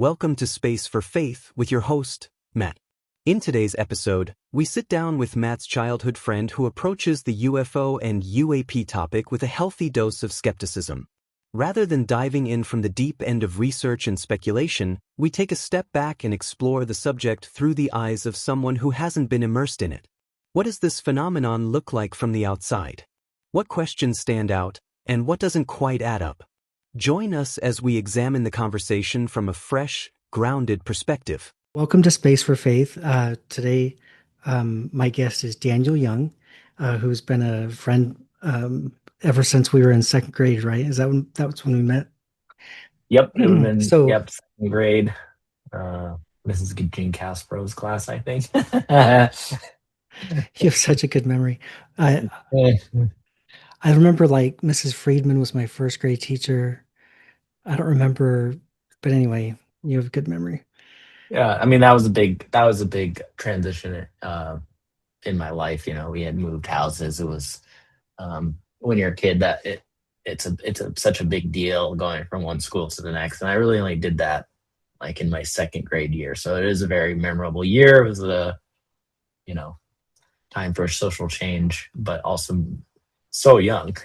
welcome to Space for Faith with your host, Matt. In today's episode, we sit down with Matt's childhood friend who approaches the UFO and UAP topic with a healthy dose of skepticism. Rather than diving in from the deep end of research and speculation, we take a step back and explore the subject through the eyes of someone who hasn't been immersed in it. What does this phenomenon look like from the outside? What questions stand out, and what doesn't quite add up? Join us as we examine the conversation from a fresh, grounded perspective. Welcome to Space for Faith. Today, my guest is Daniel Young, who's been a friend ever since we were in second grade, right? That was when we met? Yep, it would have been, So- second grade. Mrs. Gene Caspero's class, I think. You have such a good memory. I remember like Mrs. Friedman was my first grade teacher. I don't remember, but anyway, you have a good memory. Yeah, I mean that was a big transition in my life. You know, we had moved houses. It was when you're a kid it's such a big deal going from one school to the next, and I really only did that like in my second grade year. So it is a very memorable year. It was a time for social change, but also so young.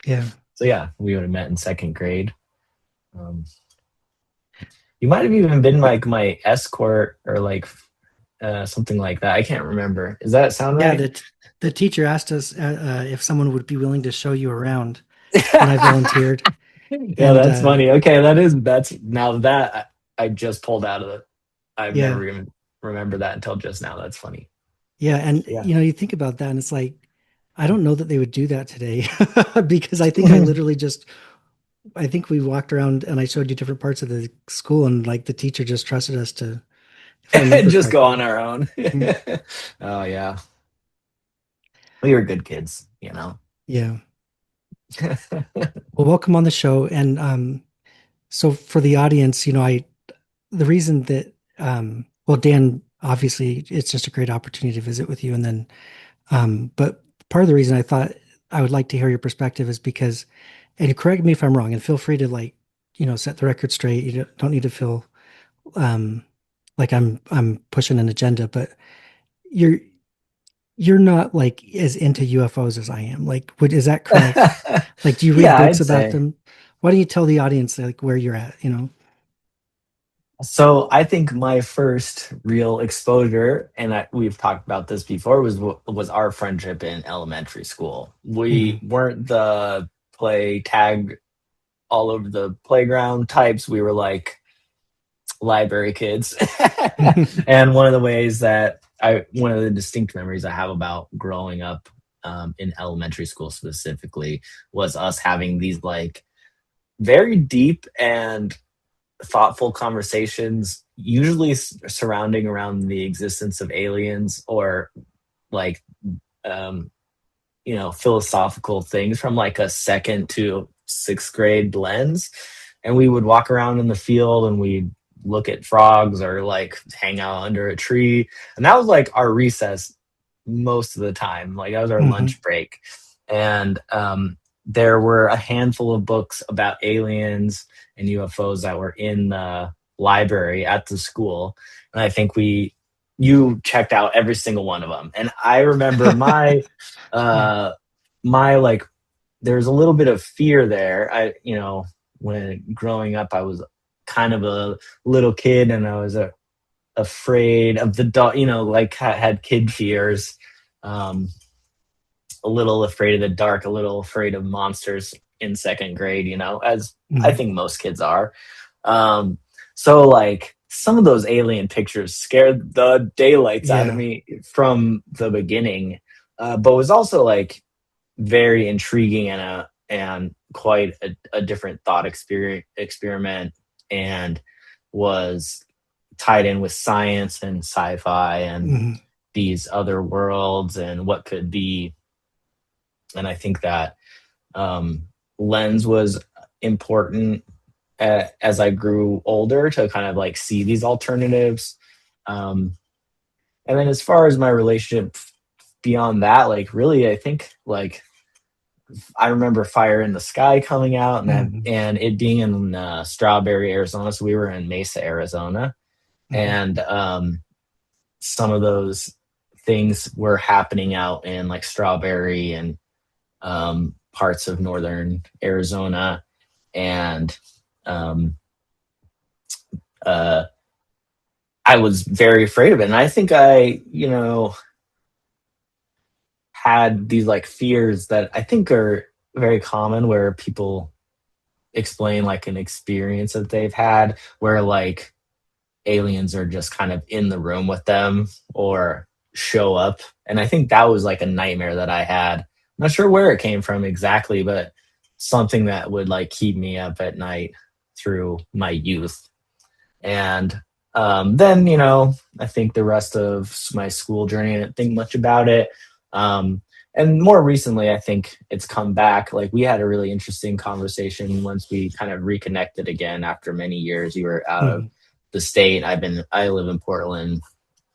Yeah. So yeah, we would have met in second grade. You might have even been like my escort or like something like that. I can't remember. Does that sound right? Yeah, the teacher asked us if someone would be willing to show you around, and I volunteered. Yeah, that's funny. Okay, that's now that I just pulled out of it. I've never even remembered that until just now. That's funny. Yeah, and you think about that, and it's like, I don't know that they would do that today because I think I think we walked around and I showed you different parts of the school, and like the teacher just trusted us to just go on our own. Oh yeah, we were good kids, you know. Yeah. Well, welcome on the show, and so for the audience, the reason that Dan, obviously, it's just a great opportunity to visit with you, and then but part of the reason I thought I would like to hear your perspective is because, and correct me if I'm wrong, and feel free to set the record straight. You don't need to feel like I'm pushing an agenda, but you're not like as into UFOs as I am. Like, is that correct? Like, do you read books about them? Why don't you tell the audience like where you're at? So I think my first real exposure, and we've talked about this before, was our friendship in elementary school. We weren't the play tag all over the playground types. We were like library kids. And one of the distinct memories I have about growing up in elementary school specifically was us having these like very deep and thoughtful conversations, usually surrounding around the existence of aliens or like philosophical things from like a second to sixth grade lens. And we would walk around in the field and we'd look at frogs or like hang out under a tree, and that was like our recess most of the time. Like that was our lunch break. And there were a handful of books about aliens and UFOs that were in the library at the school, and I think you checked out every single one of them. And I remember my like there's a little bit of fear there. When growing up, I was kind of a little kid, and I was afraid of the dark. Like had kid fears. A little afraid of the dark, a little afraid of monsters in second grade, as I think most kids are. So like some of those alien pictures scared the daylights out of me from the beginning, but was also like very intriguing and quite a different thought experiment, and was tied in with science and sci-fi and these other worlds and what could be. And I think that lens was important as I grew older to kind of like see these alternatives. And then as far as my relationship beyond that, like really, I think like I remember Fire in the Sky coming out, Mm-hmm. and it being in Strawberry, Arizona. So we were in Mesa, Arizona, Mm-hmm. and some of those things were happening out in like Strawberry and parts of northern Arizona, and um, uh, I was very afraid of it. And I think I, had these like fears that I think are very common, where people explain like an experience that they've had where like aliens are just kind of in the room with them or show up. And I think that was like a nightmare that I had. I'm not sure where it came from exactly, but something that would like keep me up at night through my youth. And then, I think the rest of my school journey, I didn't think much about it. And more recently, I think it's come back. Like we had a really interesting conversation once we kind of reconnected again after many years. You were out of the state. I live in Portland.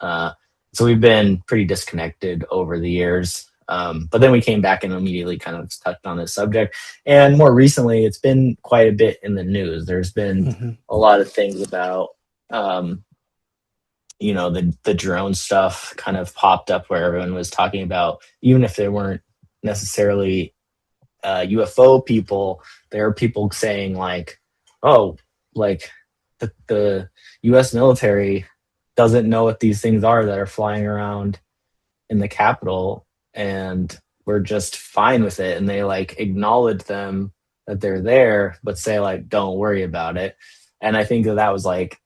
So we've been pretty disconnected over the years. But then we came back and immediately kind of touched on this subject. And more recently, it's been quite a bit in the news. There's been a lot of things about, the drone stuff kind of popped up where everyone was talking about, even if they weren't necessarily UFO people, there are people saying like, oh, like the US military doesn't know what these things are that are flying around in the Capitol, and we're just fine with it. And they like acknowledge them that they're there, but say like, don't worry about it. And I think that was like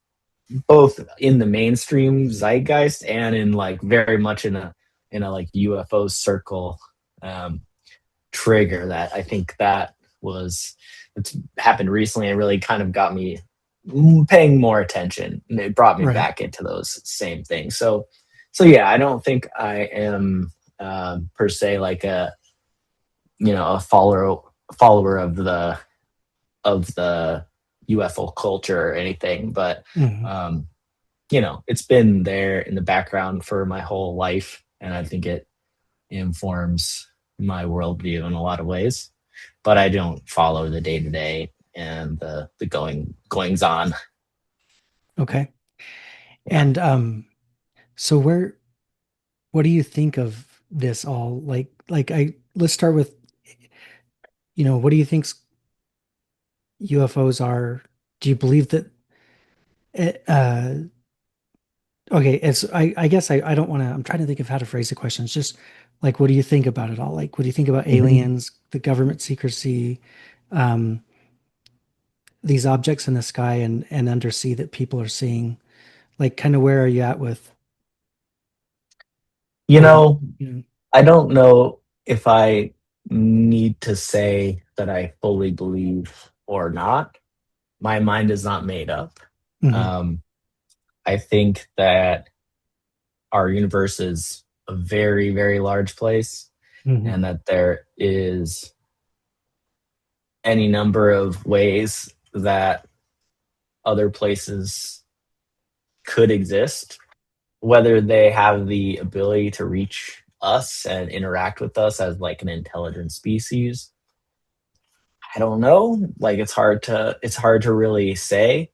both in the mainstream zeitgeist and in like very much in a like UFO circle trigger that I think that it's happened recently and really kind of got me paying more attention, and it brought me Right. back into those same things. So yeah, I don't think I am per se like a follower of the UFO culture or anything, but it's been there in the background for my whole life, and I think it informs my worldview in a lot of ways. But I don't follow the day to day and the goings on. Okay. Yeah. And so what do you think of this all? Let's start with, what do you think UFOs are? Do you believe that okay, I guess I don't want to, I'm trying to think of how to phrase the question. It's just like, what do you think about it all? Like, what do you think about Mhm. aliens, the government secrecy, um, these objects in the sky and undersea that people are seeing? Like, kind of where are you at with You all, know, I don't know if I need to say that I fully believe or not. My mind is not made up. Mhm, Um, I think that our universe is a very, very large place, mhm, and that there is any number of ways that other places could exist, whether they have the ability to reach us and interact with us as like an intelligent species. I don't know. Like it's hard to really say.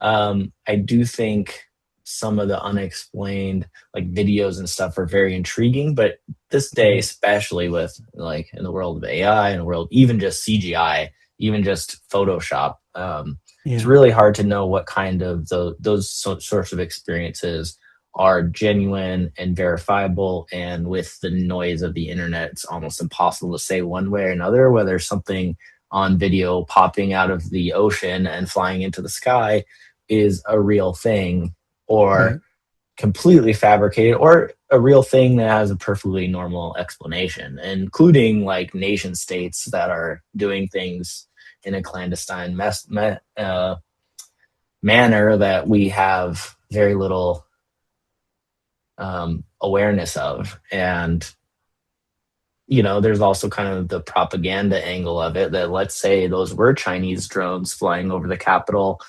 I do think some of the unexplained like videos and stuff are very intriguing, but this day, mhm. especially with like in the world of AI and the world even just CGI, even just Photoshop, it's Yeah, really hard to know what kind of sorts of experiences are genuine and verifiable. And with the noise of the internet, it's almost impossible to say one way or another whether something on video popping out of the ocean and flying into the sky is a real thing, or right. completely fabricated, or a real thing that has a perfectly normal explanation, including like nation states that are doing things in a clandestine manner that we have very little awareness of. And there's also kind of the propaganda angle of it, that let's say those were Chinese drones flying over the Capitol.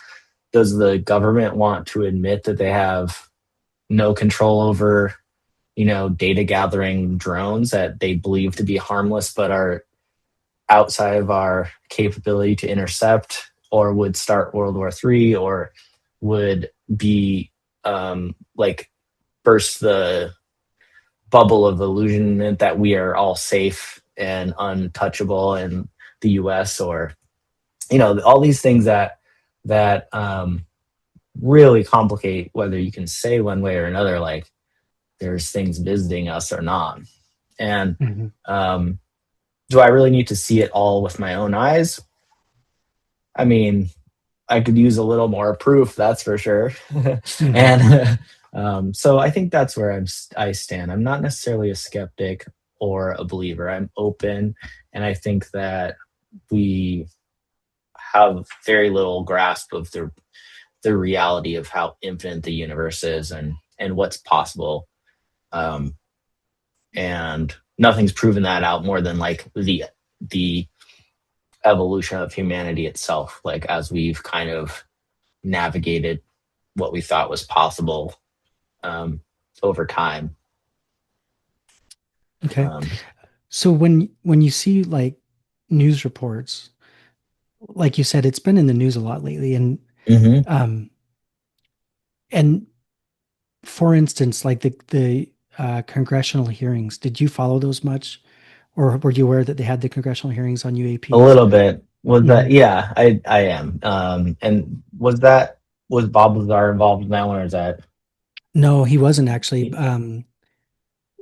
Does the government want to admit that they have no control over, data gathering drones that they believe to be harmless, but are outside of our capability to intercept, or would start World War III, or would be like burst the bubble of illusionment that we are all safe and untouchable in the US, or all these things that really complicate whether you can say one way or another, like there's things visiting us or not. And do I really need to see it all with my own eyes? I mean, I could use a little more proof, that's for sure. And so I think that's where I stand. I'm not necessarily a skeptic or a believer. I'm open, and I think that we have very little grasp of the reality of how infinite the universe is, and what's possible. And nothing's proven that out more than like the evolution of humanity itself, like as we've kind of navigated what we thought was possible over time. Okay. So when you see like news reports, like you said, it's been in the news a lot lately, and and for instance, like the congressional hearings, did you follow those much, or were you aware that they had the congressional hearings on UAPs? A little bit. Was that? Yeah, I am. And was Bob Lazar involved in that one, or is that? No, he wasn't actually.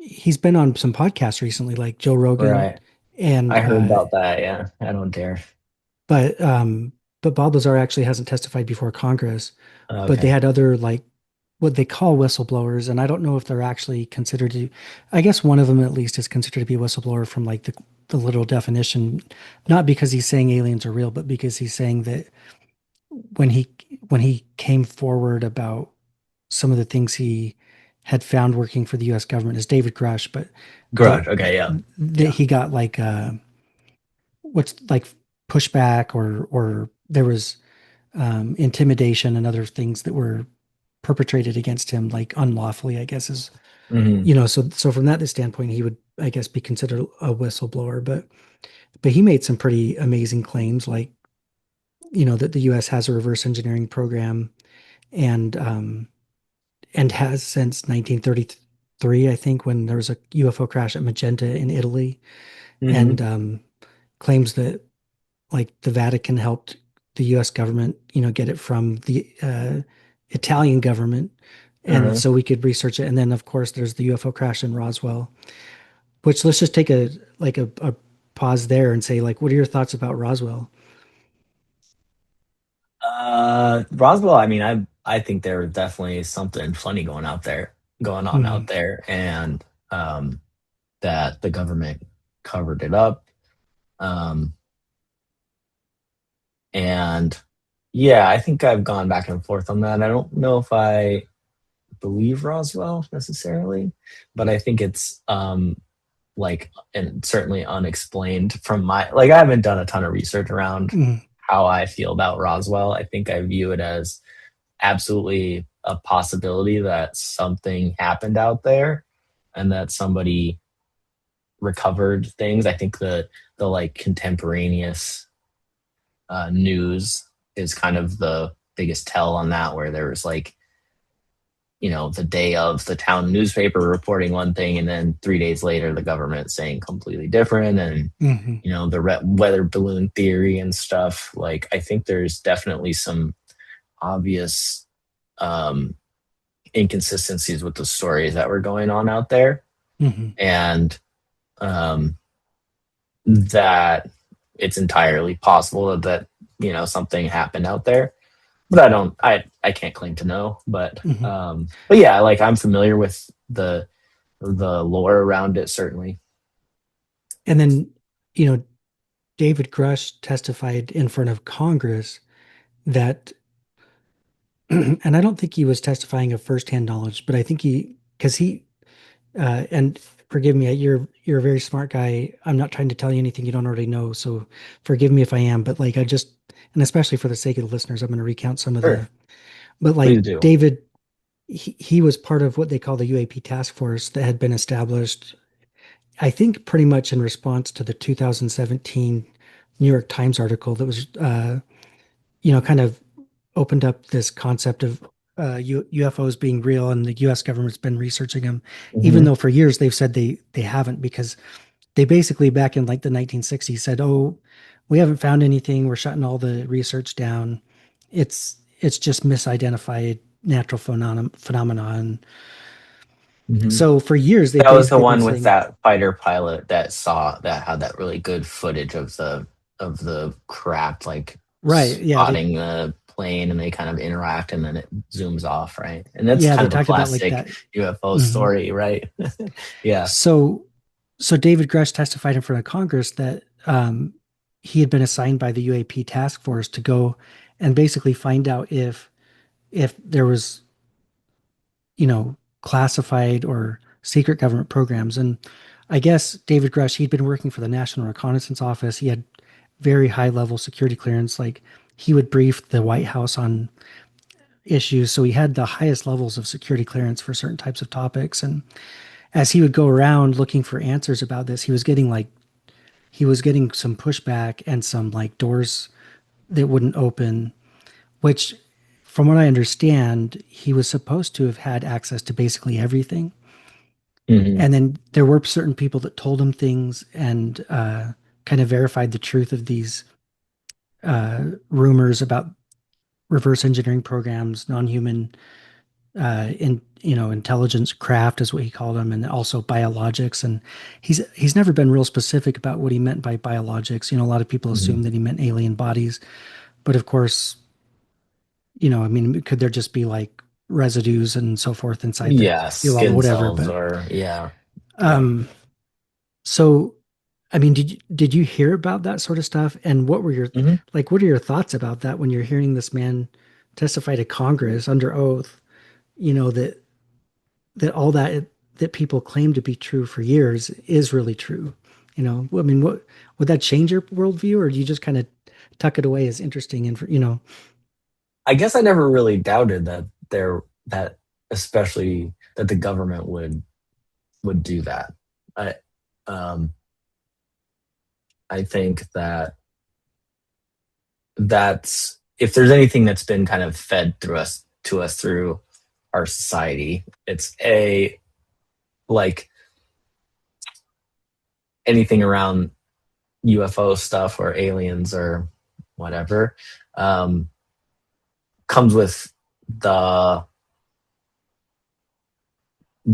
He's been on some podcasts recently, like Joe Rogan, Right. and I heard about that. Yeah, I don't dare. but Bob Lazar actually hasn't testified before Congress. But they Okay. had other like what they call whistleblowers, and I don't know if they're actually considered to. I guess one of them at least is considered to be a whistleblower from like the literal definition, not because he's saying aliens are real, but because he's saying that when he when he came forward about some of the things he had found working for the U.S. government is David Grush, but that Garage. Okay. Yeah. that Yeah. he got like what's like pushback or there was intimidation and other things that were perpetrated against him like unlawfully, I guess is so from that standpoint he would, I guess, be considered a whistleblower, but he made some pretty amazing claims, like that the US has a reverse engineering program, and and has since 1933, I think, when there was a UFO crash at Magenta in Italy, and claims that like the Vatican helped the US government, get it from the Italian government. And so we could research it. And then of course there's the UFO crash in Roswell, which let's just take a pause there and say, like, what are your thoughts about Roswell? Roswell. I mean, I think there was definitely something funny going on out Mhm. there, and that the government covered it up. Um, and yeah, I think I've gone back and forth on that. I don't know if I believe Roswell necessarily, but I think it's like, and certainly unexplained from my, like, I haven't done a ton of research around Mhm. how I feel about Roswell. I think I view it as absolutely a possibility that something happened out there and that somebody recovered things. I think the like contemporaneous news is kind of the biggest tell on that, where there was like, the day of the town newspaper reporting one thing, and then 3 days later, the government saying completely different. And, Mhm. the weather balloon theory and stuff. Like, I think there's definitely some obvious um, inconsistencies with the stories that were going on out there. Mhm. And um, that it's entirely possible that something happened out there, but I can't claim to know. Mhm. But yeah, like, I'm familiar with the lore around it, certainly. And then, you know, David Grush testified in front of Congress that, and I don't think he was testifying of firsthand knowledge, but I think because and forgive me, you're a very smart guy. I'm not trying to tell you anything you don't already know, so forgive me if I am. But like, and especially for the sake of the listeners, I'm going to recount some of Sure. but Please like do. David, he was part of what they call the UAP task force that had been established, I think, pretty much in response to the 2017 New York Times article that was, kind of opened up this concept of UFOs being real, and the U.S. government's been researching them, even Mhm. though for years they've said they haven't, because they basically back in like the 1960s said, "Oh, we haven't found anything. We're shutting all the research down. It's just misidentified natural phenomenon." Mhm. So for years they've That was the basically been one with saying, that fighter pilot that had that really good footage of the craft like right, yeah, spotting the plane, and they kind of interact and then it zooms off, right? And that's they kind of a talked about like classic that. UFO Mhm. story, right? Yeah. So, so David Grush testified in front of Congress that he had been assigned by the UAP task force to go and basically find out if there was, classified or secret government programs. And I guess David Grush, he'd been working for the National Reconnaissance Office. He had very high level security clearance. Like he would brief the White House on issues. So he had the highest levels of security clearance for certain types of topics. And as he would go around looking for answers about this, he was getting some pushback and some like doors that wouldn't open, which from what I understand, he was supposed to have had access to basically everything. Hmm. And then there were certain people that told him things and kind of verified the truth of these rumors about reverse engineering programs, non-human intelligence craft is what he called them, and also biologics. And he's never been real specific about what he meant by biologics. A lot of people Hmm. assume that he meant alien bodies, but of course, I mean, could there just be like residues and so forth inside the Yeah, well, skin whatever. cells But or yeah. Yeah. um, so I mean, did you hear about that sort of stuff? And Hmm. what are your thoughts about that when you're hearing this man testify to Congress under oath? That all that people claim to be true for years is really true. I mean, what would that change your worldview, or do you just kind of tuck it away as interesting and? I guess I never really doubted that especially that the government would do that. I um I think that that's if there's anything that's been kind of fed through us to us through our society, it's a like anything around UFO stuff or aliens or whatever um, comes with the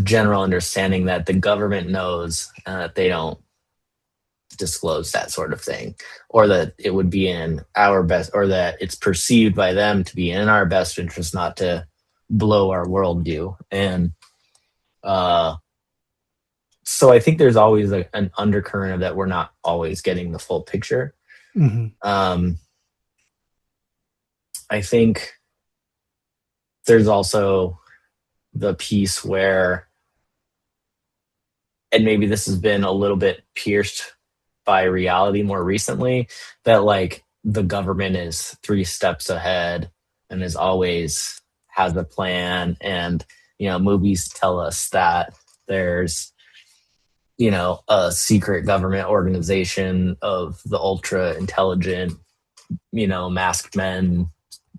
general understanding that the government knows that they don't disclose that sort of thing, or that it would be in our best, or that it's perceived by them to be in our best interest not to blow our worldview. And uh, so I think there's always an undercurrent of that we're not always getting the full picture. Hmm. Um, I think there's also the piece where, and maybe this has been a little bit pierced by reality more recently, that like the government is 3 steps ahead and is always has a plan. And movies tell us that there's a secret government organization of the ultra intelligent, masked men,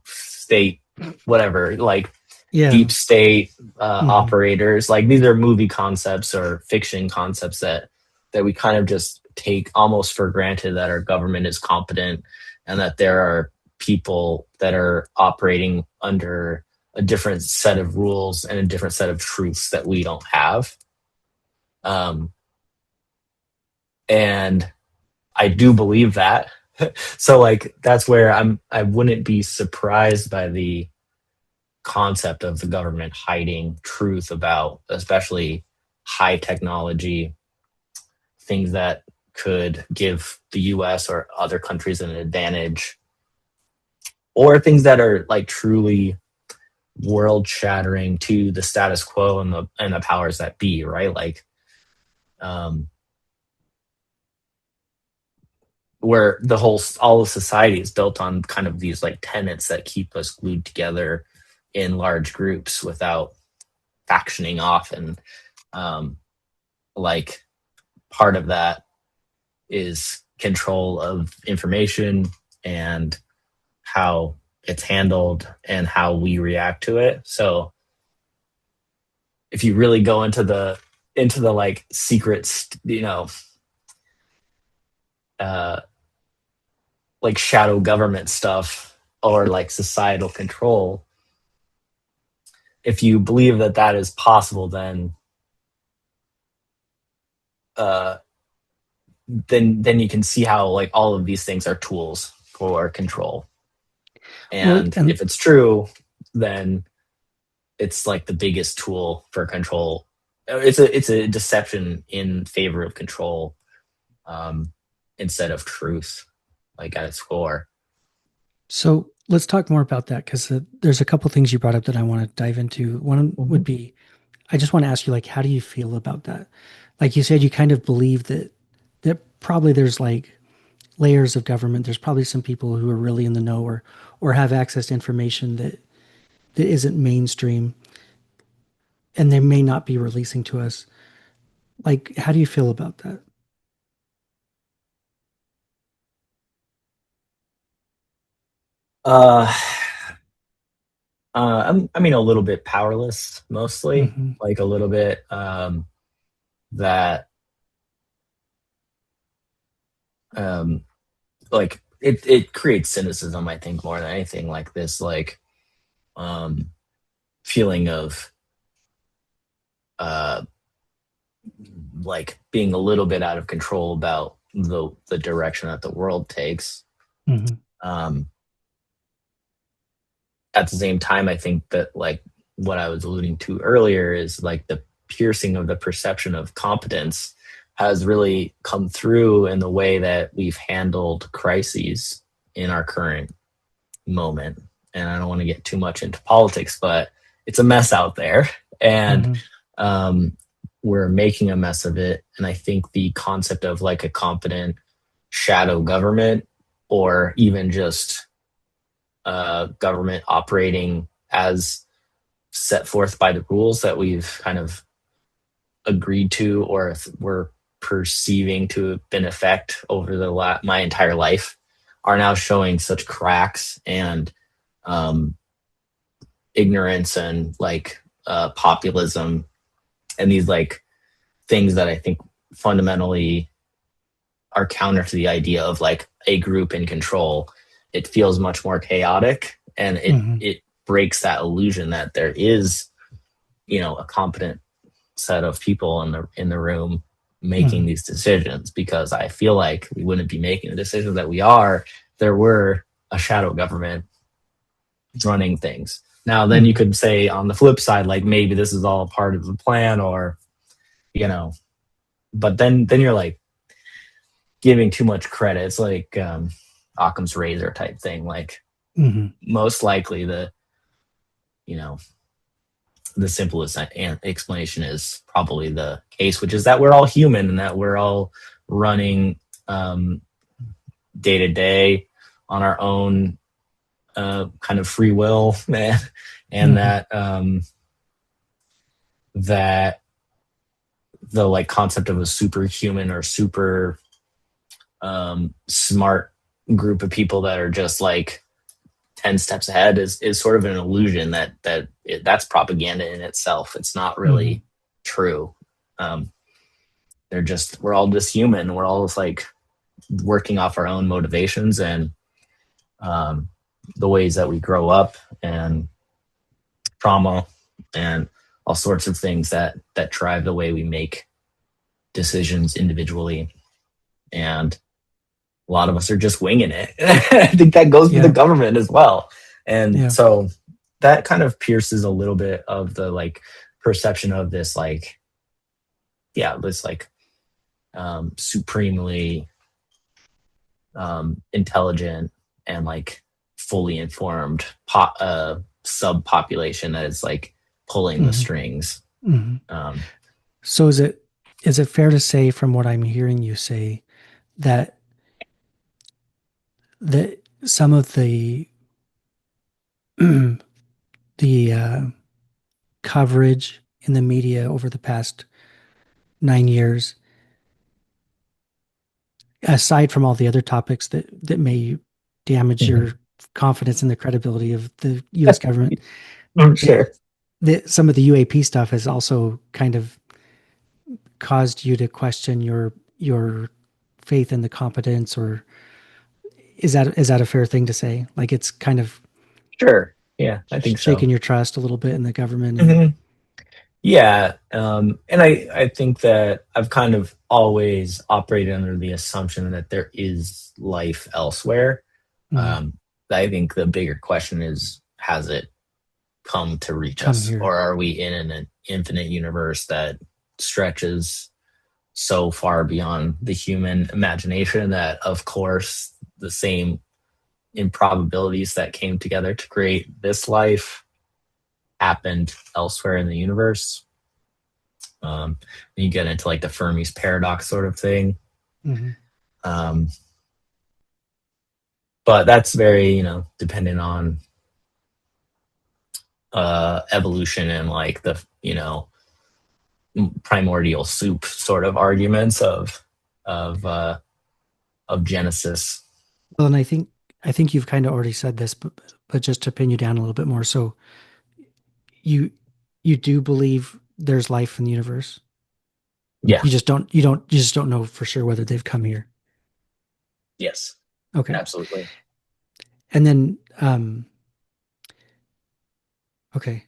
state, whatever, like Yeah. deep state Hmm. operators. Like these are movie concepts or fiction concepts that we kind of just take almost for granted, that our government is competent and that there are people that are operating under a different set of rules and a different set of truths that we don't have. Um, and I do believe that. So like that's where I wouldn't be surprised by the concept of the government hiding truth about especially high technology things that could give the US or other countries an advantage, or things that are like truly world shattering to the status quo and the powers that be, right? Like um where all of society is built on kind of these like tenets that keep us glued together in large groups without factioning off. And um like part of that is control of information and how it's handled and how we react to it. So if you really go into the like secrets, uh, like shadow government stuff or like societal control, if you believe that that is possible, uh, then you can see how like all of these things are tools for control. And if it's true, then it's like the biggest tool for control. It's a deception in favor of control, instead of truth, like at its core. So let's talk more about that, because there's a couple things you brought up that I want to dive into. One would be, I just want to ask you, like, how do you feel about that? Like you said, you kind of believe that probably there's like layers of government. There's probably some people who are really in the know, or have access to information that isn't mainstream, and they may not be releasing to us. Like, how do you feel about that? Uh, I mean, a little bit powerless, mostly, Mm-hmm. like a little bit, that, um, like it creates cynicism, I think, more than anything, like this, like, um, feeling of, uh, like being a little bit out of control about the direction that the world takes. Mm-hmm. Um, at the same time, I think that like what I was alluding to earlier is like the piercing of the perception of competence has really come through in the way that we've handled crises in our current moment. And I don't want to get too much into politics, but it's a mess out there. And Mm-hmm. um, we're making a mess of it. And I think the concept of like a competent shadow government, or even just government operating as set forth by the rules that we've kind of agreed to, or we're perceiving to have been effect over my entire life, are now showing such cracks and um, ignorance and like populism and these like things that I think fundamentally are counter to the idea of like a group in control. It feels much more chaotic, and Mm-hmm. it breaks that illusion that there is, a competent set of people in the room making Mm-hmm. these decisions, because I feel like we wouldn't be making the decisions that we are if there were a shadow government running things. Now, then you Mm-hmm. could say on the flip side, like maybe this is all part of the plan, or, but then you're like giving too much credit. It's like Occam's razor type thing. Like Mm-hmm. most likely you know, the simplest explanation is probably the case, which is that we're all human and that we're all running day to day on our own kind of free will, and Mm-hmm. that the like concept of a superhuman or super smart group of people that are just like 10 steps ahead is sort of an illusion that's propaganda in itself. It's not Mm-hmm. really true. Um, we're all just human. We're all just like working off our own motivations and um, the ways that we grow up, and trauma, and all sorts of things that drive the way we make decisions individually. And a lot of us are just winging it. I think that goes for the government as well. And so that kind of pierces a little bit of the like perception of this like, this like supremely intelligent and like fully informed subpopulation that is like pulling the Mm-hmm. strings. Mm-hmm. Um, So is it fair to say, from what I'm hearing you say, that some of the the coverage in the media over the past 9 years aside from all the other topics that may damage Mhm. your confidence in the credibility of the U.S. government, I'm sure. some of the UAP stuff has also kind of caused you to question your faith in the competence, or is that a fair thing to say? Like it's kind of Sure. Yeah, I think so. shaking your trust a little bit in the government and Mhm. Yeah, and I think that I've kind of always operated under the assumption that there is life elsewhere. mm, Um, I think the bigger question is, has it come to reach come us, here. or are we in an infinite universe that stretches so far beyond the human imagination that, of course, the same improbabilities that came together to create this life happened elsewhere in the universe. You get into like the Fermi's paradox sort of thing. Hmm. Um, but that's very, dependent on evolution and like the, primordial soup sort of arguments of uh, of Genesis. Well, and I think you've kind of already said this, but just to pin you down a little bit more. So you you do believe there's life in the universe. Yeah. You just don't know for sure whether they've come here. Yes. Okay. Absolutely. And then okay.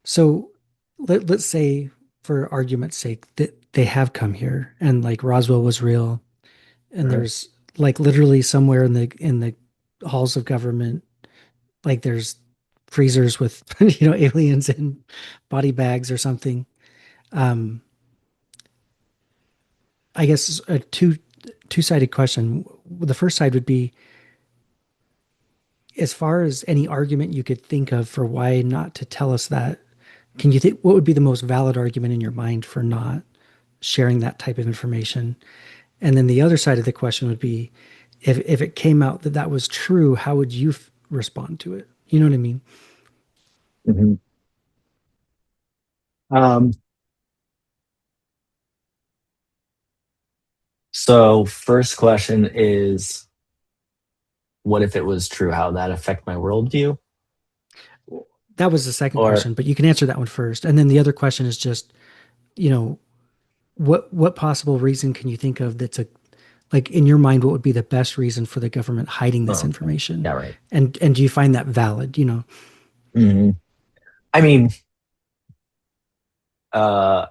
So let's say for argument's sake that they have come here and like Roswell was real and Mhm. there's like literally somewhere in the halls of government like there's freezers with aliens in body bags or something. Um I guess a two-sided question. The first side would be as far as any argument you could think of for why not to tell us that, can you think what would be the most valid argument in your mind for not sharing that type of information? And then the other side of the question would be if it came out that that was true, how would you respond to it? You know what I mean? Mhm. Um, so first question is, what if it was true? How would that affect my worldview? That was the second Or question, but you can answer that one first. And then the other question is just, you know, what possible reason can you think of that's a like in your mind, what would be the best reason for the government hiding this oh, information? yeah, right. And do you find that valid? Mhm. I mean, uh,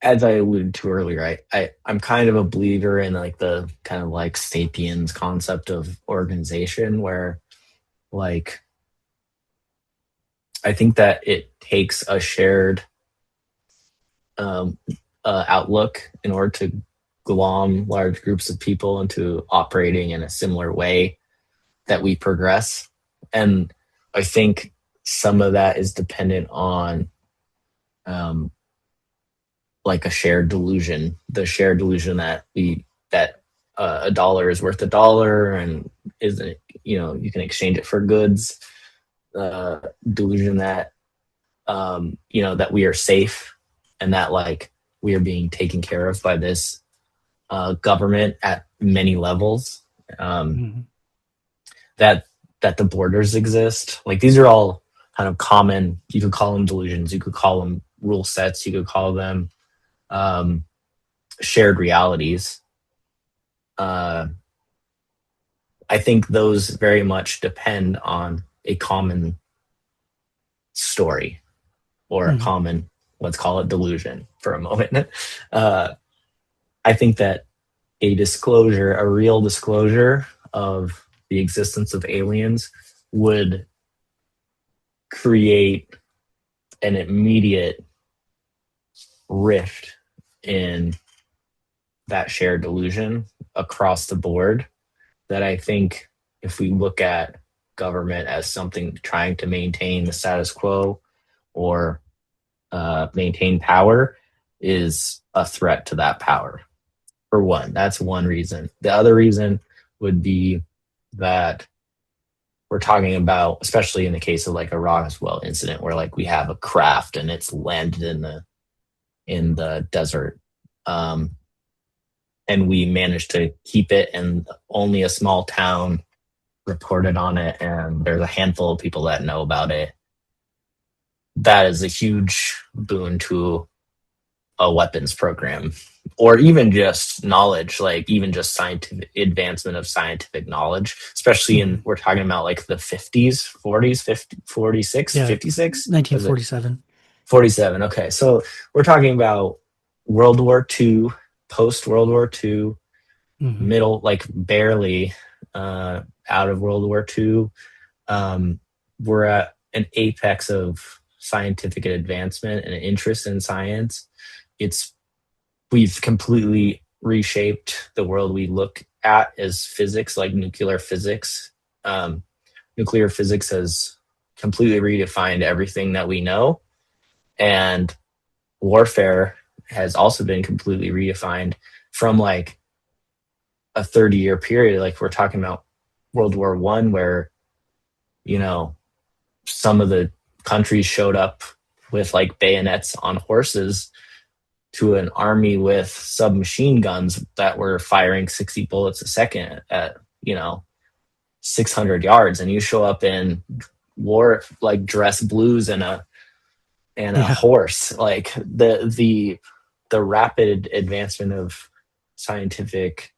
as I alluded to earlier, I'm kind of a believer in like the kind of like sapiens concept of organization where like I think that it takes a shared um, outlook in order to glom large groups of people into operating in a similar way that we progress. And I think some of that is dependent on um, like a shared delusion, the shared delusion that a dollar is worth a dollar and isn't, you can exchange it for goods. Delusion that that we are safe and that like we are being taken care of by this government at many levels. Um, Mhm. that that the borders exist. Like these are all kind of common. You could call them delusions. You could call them rule sets. You could call them um, shared realities. Uh, I think those very much depend on a common story or a Mhm. common, let's call it delusion for a moment. Uh, I think that a real disclosure of the existence of aliens would create an immediate rift in that shared delusion across the board that I think if we look at government as something trying to maintain the status quo or maintain power is a threat to that power. For one, that's one reason. The other reason would be that we're talking about, especially in the case of like a Roswell incident, where like we have a craft and it's landed in the desert. Um, and we managed to keep it, and only a small town reported on it, and there's a handful of people that know about it. That is a huge boon to a weapons program, or even just knowledge, like even just scientific advancement of scientific knowledge, especially in, we're talking about like the 50s, 40s, 50, 46, Yeah, 56? 1947. 47. Okay. So we're talking about World War II, post World War II, middle, like barely out of World War II. We're at an apex of scientific advancement and interest in science. We've completely reshaped the world we look at as physics, like nuclear physics. Nuclear physics has completely redefined everything that we know, and warfare has also been completely redefined from like a 30-year period. Like we're talking about World War One, where, you know, some of the countries showed up with like bayonets on horses to an army with submachine guns that were firing 60 bullets a second at, 600 yards. And you show up in war, like dress blues and a horse. Like the rapid advancement of scientific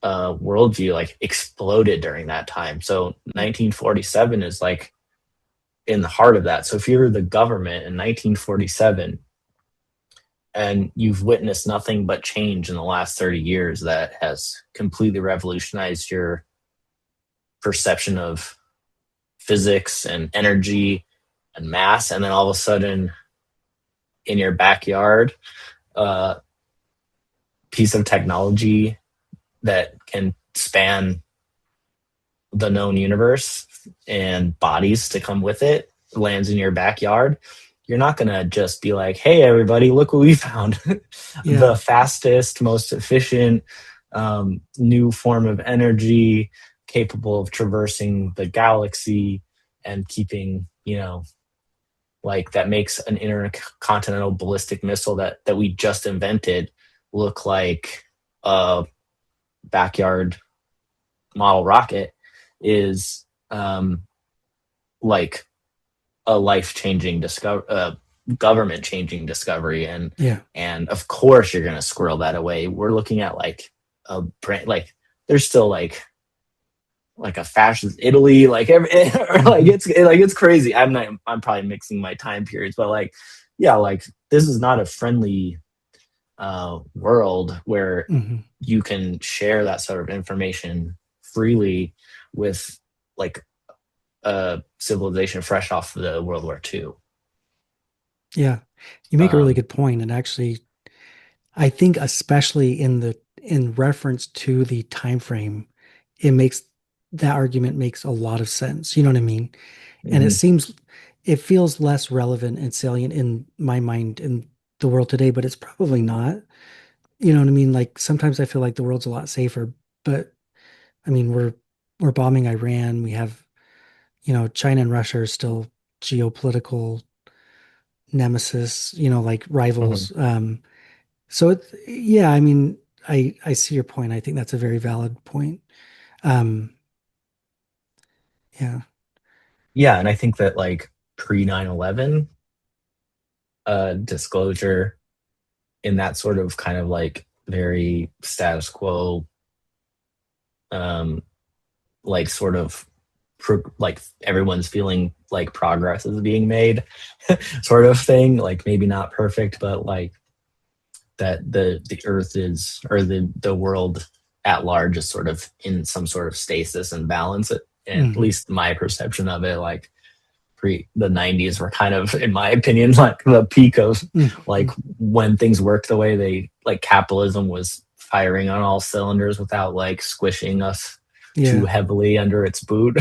worldview like exploded during that time. So 1947 is like in the heart of that. So if you're the government in 1947 and you've witnessed nothing but change in the last 30 years that has completely revolutionized your perception of physics and energy and mass, and then all of a sudden in your backyard, piece of technology that can span the known universe and bodies to come with it lands in your backyard, you're not going to just be like, hey, everybody, look what we found. The fastest, most efficient, new form of energy capable of traversing the galaxy and keeping, like that makes an intercontinental ballistic missile that we just invented look like a backyard model rocket is like a life-changing government-changing discovery. And of course you're going to squirrel that away. We're looking at like a brand, like there's still like a fascist Italy, like it's crazy. I'm probably mixing my time periods, but like, yeah, like this is not a friendly world where you can share that sort of information freely with like a civilization fresh off the World War II. Yeah, you make a really good point, and actually, I think especially in reference to the time frame, that argument makes a lot of sense. You know what I mean? And it feels less relevant and salient in my mind in the world today, but it's probably not. You know what I mean? Like sometimes I feel like the world's a lot safer, but I mean we're bombing Iran. We have, China and Russia are still geopolitical nemesis, like rivals. So yeah, I mean, I see your point. I think that's a very valid point. Um, yeah. Yeah, and I think that like pre 9/11 disclosure in that sort of kind of like very status quo, like sort of like everyone's feeling like progress is being made sort of thing, like maybe not perfect, but like that the earth is, or the world at large is sort of in some sort of stasis and balance. And at least my perception of it, like the 90s were kind of, in my opinion, like the peak of like when things worked the way they, like capitalism was firing on all cylinders without like squishing us too heavily under its boot.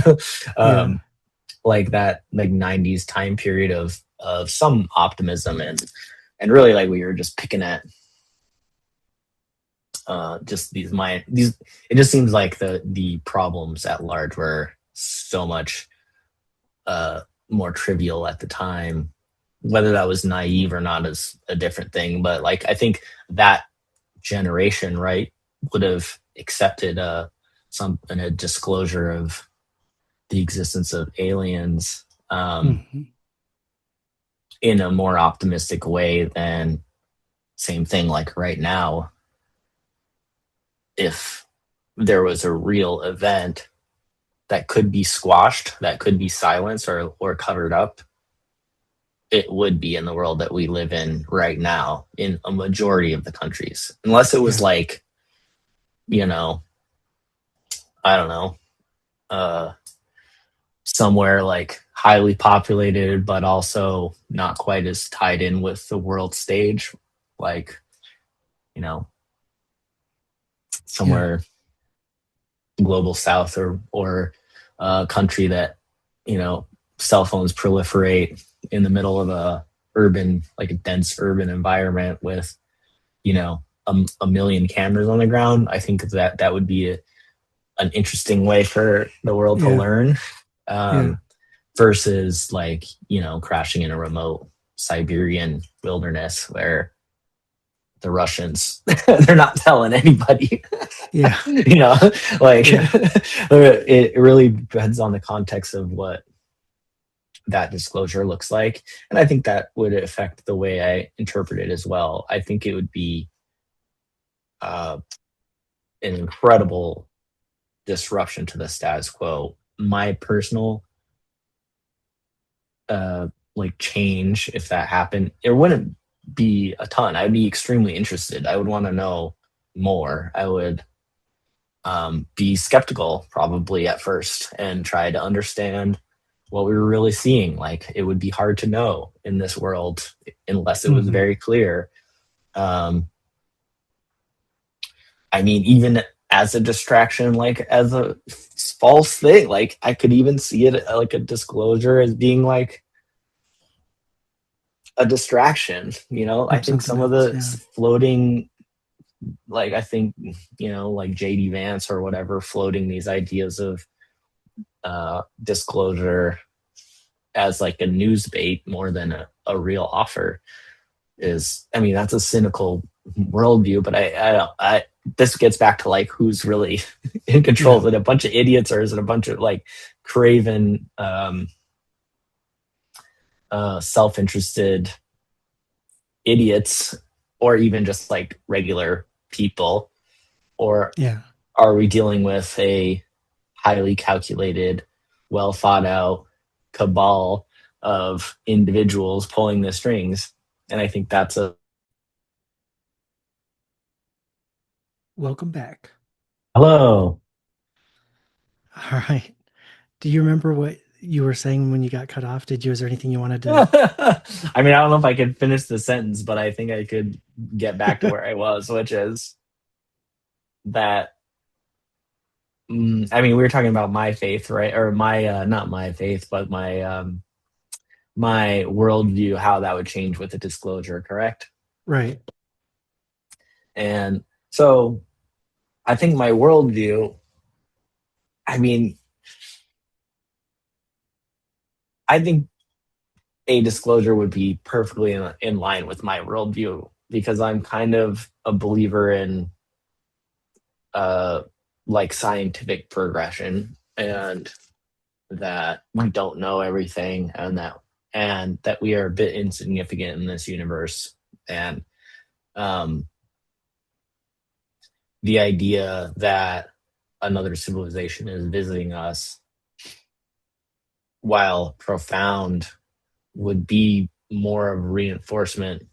Like that like 90s time period of some optimism, and really like we were just picking at just these it just seems like the problems at large were so much more trivial at the time. Whether that was naive or not is a different thing, but like I think that generation, right, would have accepted a disclosure of the existence of aliens in a more optimistic way than same thing like right now. If there was a real event that could be squashed, that could be silenced or covered up, it would be in the world that we live in right now in a majority of the countries. Unless it was like, you know, I don't know, somewhere like highly populated, but also not quite as tied in with the world stage, like, you know, somewhere global south or a country that, you know, cell phones proliferate in the middle of a urban, like a dense urban environment with, you know, a million cameras on the ground. I think that would be an interesting way for the world to learn, versus like, you know, crashing in a remote Siberian wilderness where the Russians they're not telling anybody. You know, like it really depends on the context of what that disclosure looks like, and I think that would affect the way I interpret it as well. I think it would be an incredible disruption to the status quo. My personal like change, if that happened, it wouldn't be a ton. I'd be extremely interested. I would want to know more. I would be skeptical probably at first and try to understand what we were really seeing. Like, it would be hard to know in this world unless it was very clear. I mean, even as a distraction, like as a false thing, like I could even see it like a disclosure as being like a distraction, you know. I think some of the floating, like, I think, you know, like JD Vance or whatever, floating these ideas of disclosure as like a news bait more than a real offer is, I mean, that's a cynical worldview, but I this gets back to like who's really in control. Is it a bunch of idiots, or is it a bunch of like craven self-interested idiots, or even just like regular people? Or are we dealing with a highly calculated, well thought out cabal of individuals pulling the strings? And I think that's a... Welcome back. Hello. All right. Do you remember what you were saying when you got cut off? Is there anything you wanted to? I mean, I don't know if I could finish the sentence, but I think I could get back to where I was, which is that, I mean, we were talking about my faith, right? Or my, not my faith, but my worldview, how that would change with the disclosure, correct? Right. And so I think my worldview, I mean, I think a disclosure would be perfectly in line with my worldview, because I'm kind of a believer in like scientific progression, and that we don't know everything, and that we are a bit insignificant in this universe. And the idea that another civilization is visiting us, while profound, would be more of reinforcement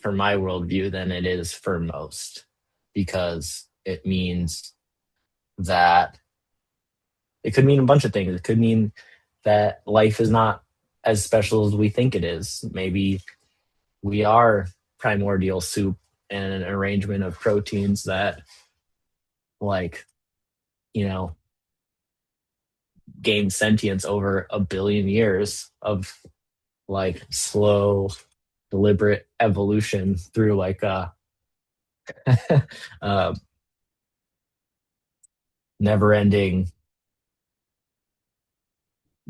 for my worldview than it is for most, because it means that it could mean a bunch of things. It could mean that life is not as special as we think it is. Maybe we are primordial soup and an arrangement of proteins that, like, you know, gain sentience over a billion years of like slow, deliberate evolution through like a never ending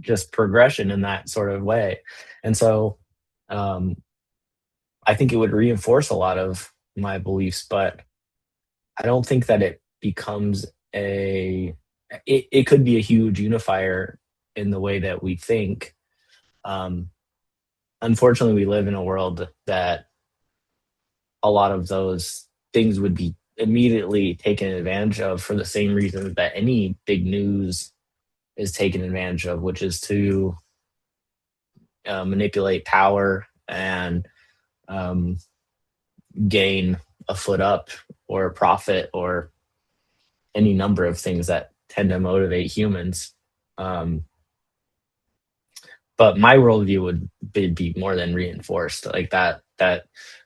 just progression in that sort of way. And so I think it would reinforce a lot of my beliefs, but I don't think that it becomes a it could be a huge unifier in the way that we think. Um, Unfortunately, we live in a world that a lot of those things would be immediately taken advantage of for the same reason that any big news is taken advantage of, which is to manipulate power and um, gain a foot up or a profit or any number of things that tend to motivate humans. Um, but my worldview would be more than reinforced. Like that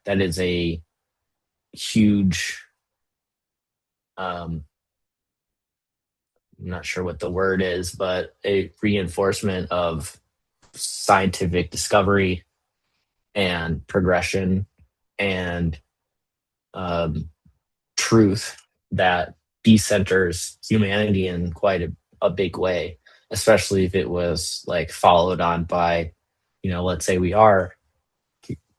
is a huge. Um, I'm not sure what the word is, but a reinforcement of scientific discovery and progression and um, truth that decenters humanity in quite a big way, especially if it was like followed on by, let's say we are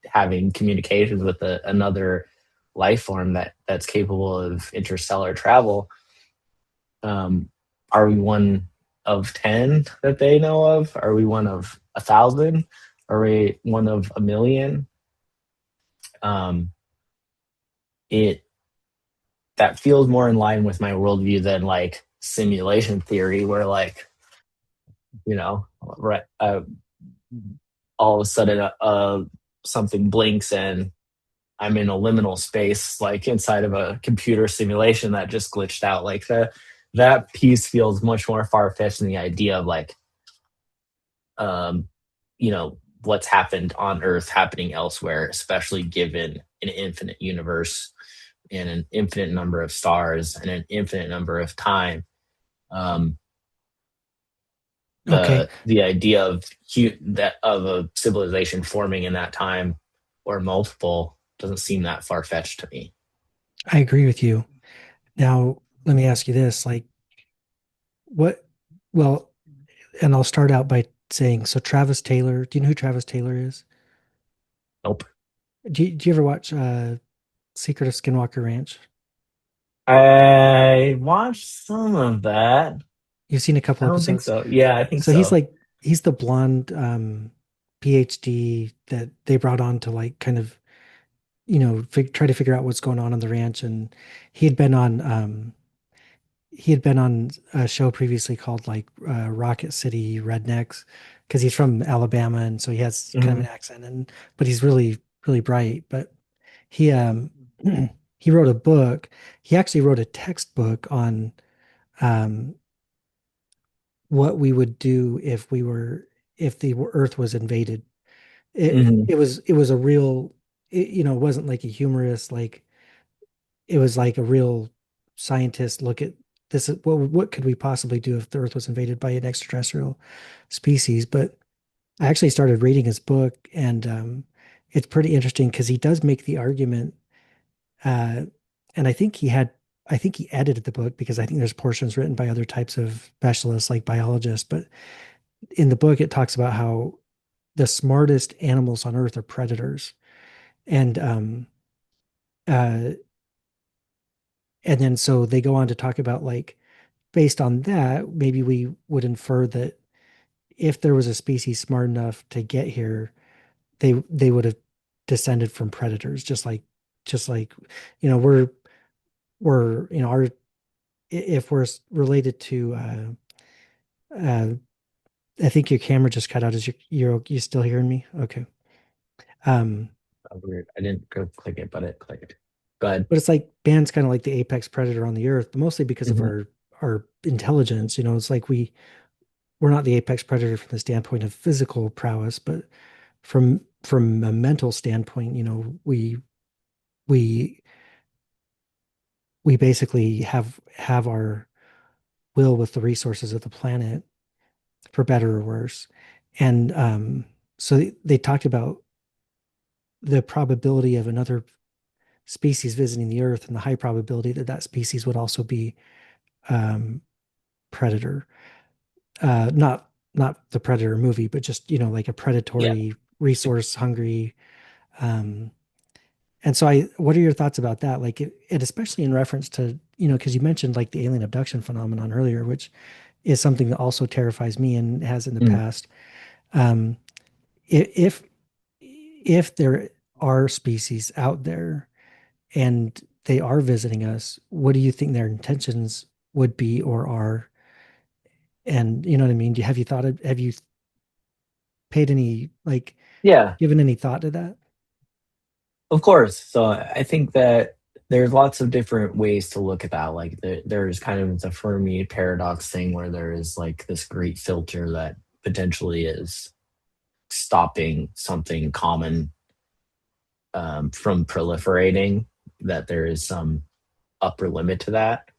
having communications with another life form that's capable of interstellar travel. Um, are we one of 10 that they know of? Are we one of 1,000? Are we one of 1,000,000? Um, it That feels more in line with my worldview than like simulation theory, where like right, all of a sudden something blinks and I'm in a liminal space, like inside of a computer simulation that just glitched out. Like that piece feels much more far fetched than the idea of like um, what's happened on Earth happening elsewhere, especially given an infinite universe and an infinite number of stars and an infinite number of time. Um, Okay. the idea of that of a civilization forming in that time or multiple doesn't seem that far fetched to me. I agree with you. Now, let me ask you this, like what, well, and I'll start out by saying, so Travis Taylor, do you know who Travis Taylor is? Nope. Do you ever watch Secret of Skinwalker Ranch? I watched some of that. You've seen a couple I don't think episodes. so. Yeah, I think So he's so. like he's the blonde PhD that they brought on to like kind of, try to figure out what's going on the ranch. And he had been on he had been on a show previously called like Rocket City Rednecks, because he's from Alabama and so he has kind of Hmm. an accent, and but he's really really bright. But he he wrote a book. He actually wrote a textbook on um what we would do if the Earth was invaded. Hmm. It was a real, it wasn't like a humorous, like it was like a real scientist look at this. What could we possibly do if the Earth was invaded by an extraterrestrial species? But I actually started reading his book, and it's pretty interesting because he does make the argument. Uh, and I think he edited the book because I think there's portions written by other types of specialists like biologists. But in the book, it talks about how the smartest animals on Earth are predators, and uh, and then so they go on to talk about like based on that, maybe we would infer that if there was a species smart enough to get here, they would have descended from predators, just like we're our if we're related to I think your camera just cut out. Is you still hearing me? Okay. Um, Oh, weird. I didn't go click it, but it clicked. Go ahead. but it's like man's kind of like the apex predator on the earth, but mostly because of Hmm. our intelligence. It's like we're not the apex predator from the standpoint of physical prowess, but from a mental standpoint, we we basically have our will with the resources of the planet, for better or worse. And so they talked about the probability of another species visiting the earth and the high probability that that species would also be um, predator. Not the Predator movie, but just like a Yeah. predatory, resource hungry. Um, And so what are your thoughts about that? Like, it especially in reference to, because you mentioned like the alien abduction phenomenon earlier, which is something that also terrifies me and has in the Mm. past. Um, if there are species out there and they are visiting us, what do you think their intentions would be or are? And you know what I mean? Have you paid any, like, Yeah, given any thought to that? of course. So I think that there's lots of different ways to look at that. Like there's kind of the Fermi paradox thing where there is like this great filter that potentially is stopping something common from proliferating, that there is some upper limit to that,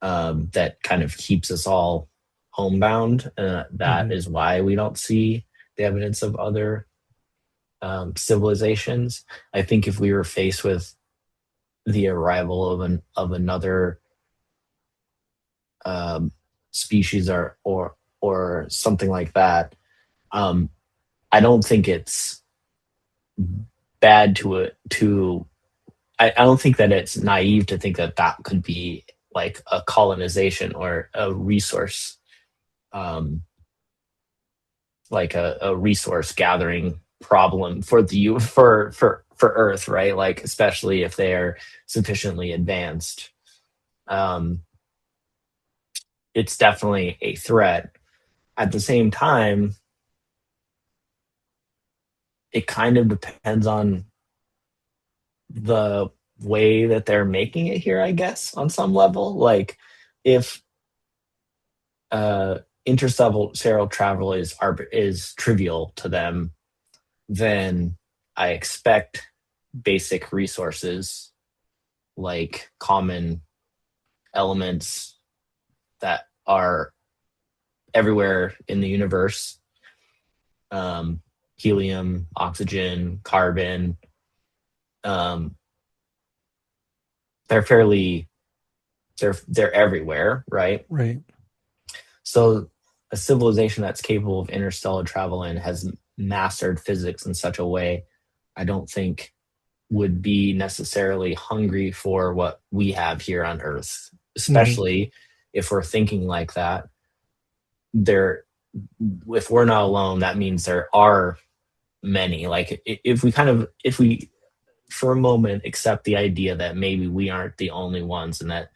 that kind of keeps us all homebound. That Hmm. is why we don't see the evidence of other civilizations. I think if we were faced with the arrival of another um, species or something like that, um, I don't think it's bad to I don't think that it's naive to think that that could be like a colonization or a resource, um, like a resource gathering problem for for Earth, right? Like especially if they are sufficiently advanced, um, it's definitely a threat. At the same time, it kind of depends on the way that they're making it here, I guess, on some level. Like if uh, interstellar travel is trivial to them, then I expect basic resources like common elements that are everywhere in the universe, um, helium, oxygen, carbon. Um, they're fairly they're everywhere, right? Right. So a civilization that's capable of interstellar travel and has mastered physics in such a way, I don't think would be necessarily hungry for what we have here on Earth, Hmm. especially if we're thinking like that. There, if we're not alone, that means there are many. Like if we for a moment accept the idea that maybe we aren't the only ones and that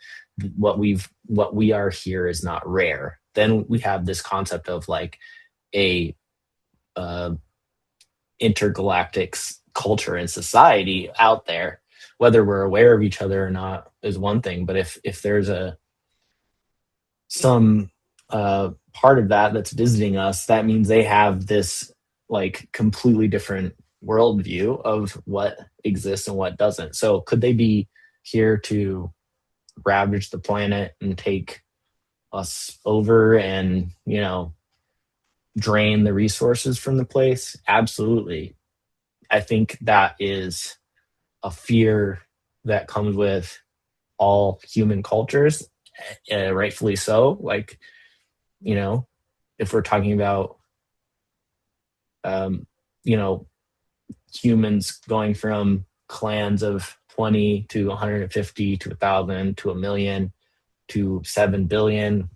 what we are here is not rare, then we have this concept of like a uh, intergalactic culture and society out there. Whether we're aware of each other or not is one thing, but if there's a some part of that that's visiting us, that means they have this like completely different worldview of what exists and what doesn't. So could they be here to ravage the planet and take us over and, drain the resources from the place? Absolutely. I think that is a fear that comes with all human cultures, rightfully so. Like, you know, if we're talking about, um, you know, humans going from clans of 20 to 150 to 1,000 to a million to 7 billion,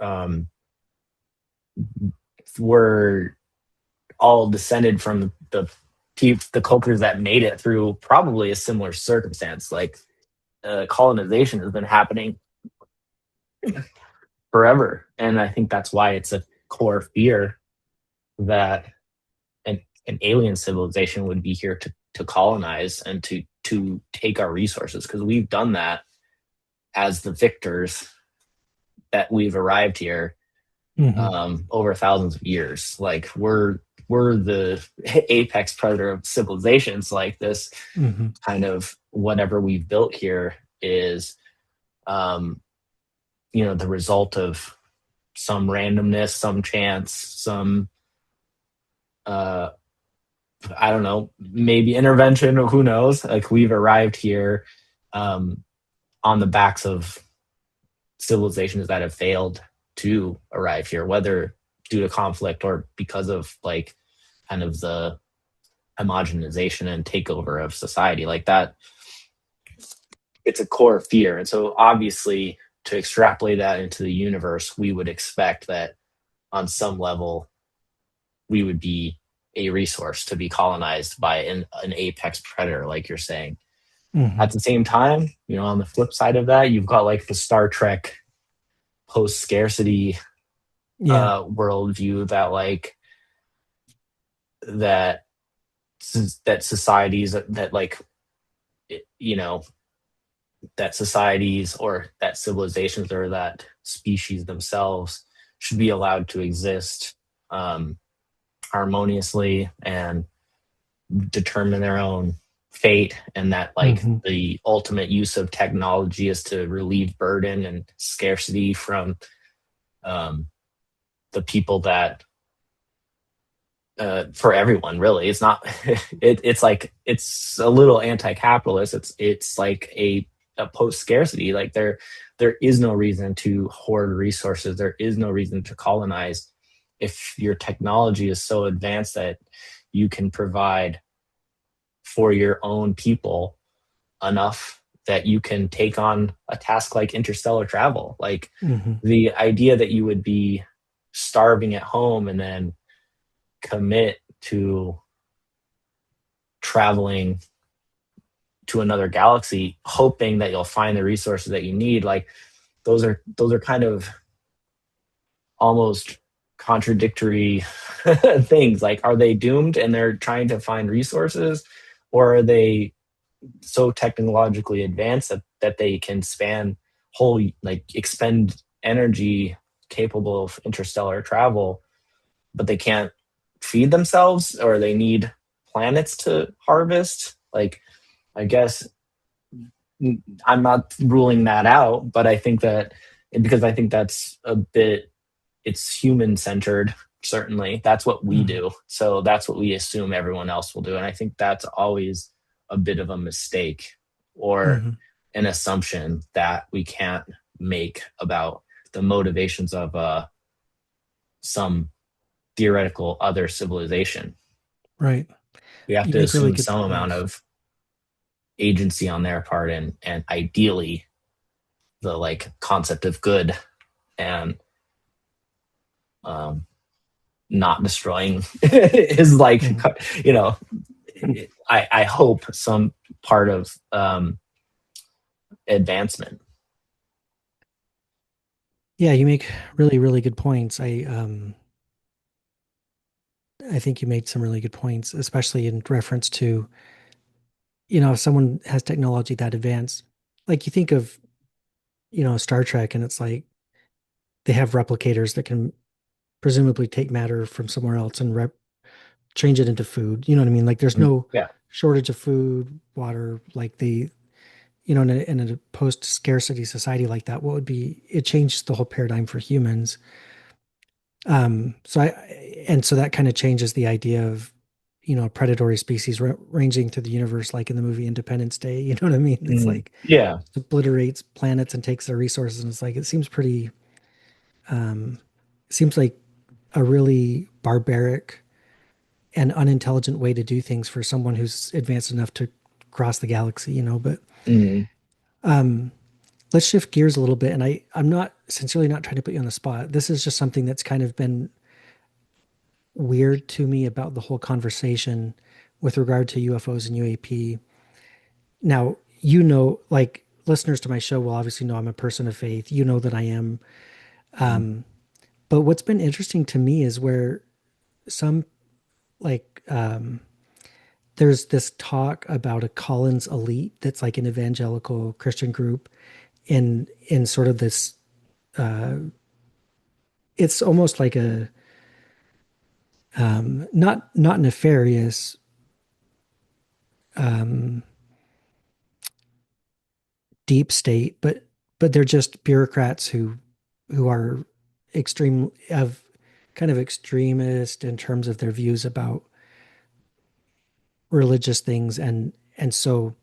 um, we're all descended from the cultures that made it through probably a similar circumstance. Like colonization has been happening forever, and I think that's why it's a core fear that an alien civilization would be here to colonize and to take our resources, because we've done that as the victors, that we've arrived here Hmm. over thousands of years. Like we're the apex predator of civilizations. Like this Hmm. kind of whatever we've built here is, um, the result of some randomness, some chance, some uh, I don't know, maybe intervention, or who knows. Like we've arrived here um, on the backs of civilizations that have failed to arrive here, whether due to conflict or because of like kind of the homogenization and takeover of society like that. It's a core fear. And so obviously to extrapolate that into the universe, we would expect that on some level we would be a resource to be colonized by an apex predator, like you're saying. Mm-hmm. At the same time, on the flip side of that, you've got like the Star Trek post scarcity Yeah. worldview that like that that societies that like you know that societies or that civilizations or that species themselves should be allowed to exist um, harmoniously and determine their own fate, and that like Mm-hmm. the ultimate use of technology is to relieve burden and scarcity from um, the people that for everyone really. It's not it's like it's a little anti-capitalist. It's like a post scarcity, like there is no reason to hoard resources, there is no reason to colonize if your technology is so advanced that you can provide for your own people enough that you can take on a task like interstellar travel. Like Mm-hmm. the idea that you would be starving at home and then commit to traveling to another galaxy hoping that you'll find the resources that you need, like those are kind of almost contradictory things. Like, are they doomed and they're trying to find resources, or are they so technologically advanced that they can span whole, like expend energy capable of interstellar travel, but they can't feed themselves, or they need planets to harvest? Like, I guess I'm not ruling that out, but I think that because I think that's a bit, it's human centered. Certainly, that's what we Mm-hmm. do. So that's what we assume everyone else will do. And I think that's always a bit of a mistake or Mm-hmm. an assumption that we can't make about the motivations of some theoretical other civilization. Right. We have You to make really assume good some amount points. of agency on their part, and ideally the like concept of good and um, not destroying is like Mm-hmm. you know I hope some part of advancement. Yeah, you make really, really good points. I think you made some really good points, especially in reference to, if someone has technology that advanced, like you think of, Star Trek, and it's like they have replicators that can presumably take matter from somewhere else and change it into food. You know what I mean? Like there's Mhm. no Yeah. shortage of food, water, like in a post scarcity society like that, what would be, it changed the whole paradigm for humans. So that kind of changes the idea of, a predatory species ranging through the universe, like in the movie Independence Day. You know what I mean? It's Mhm. like Yeah. obliterates planets and takes their resources. And it's like, it seems pretty, um, seems like a really barbaric and unintelligent way to do things for someone who's advanced enough to cross the galaxy, but, Mhm. um, let's shift gears a little bit. And I'm not sincerely not trying to put you on the spot. This is just something that's kind of been weird to me about the whole conversation with regard to UFOs and UAP. Now, like listeners to my show will obviously know I'm a person of faith. You know that I am. Mhm. But what's been interesting to me is where some like there's this talk about a Collins elite that's like an evangelical Christian group in sort of this it's almost like a not nefarious deep state, but they're just bureaucrats who are extreme of kind of extremist in terms of their views about religious things, and so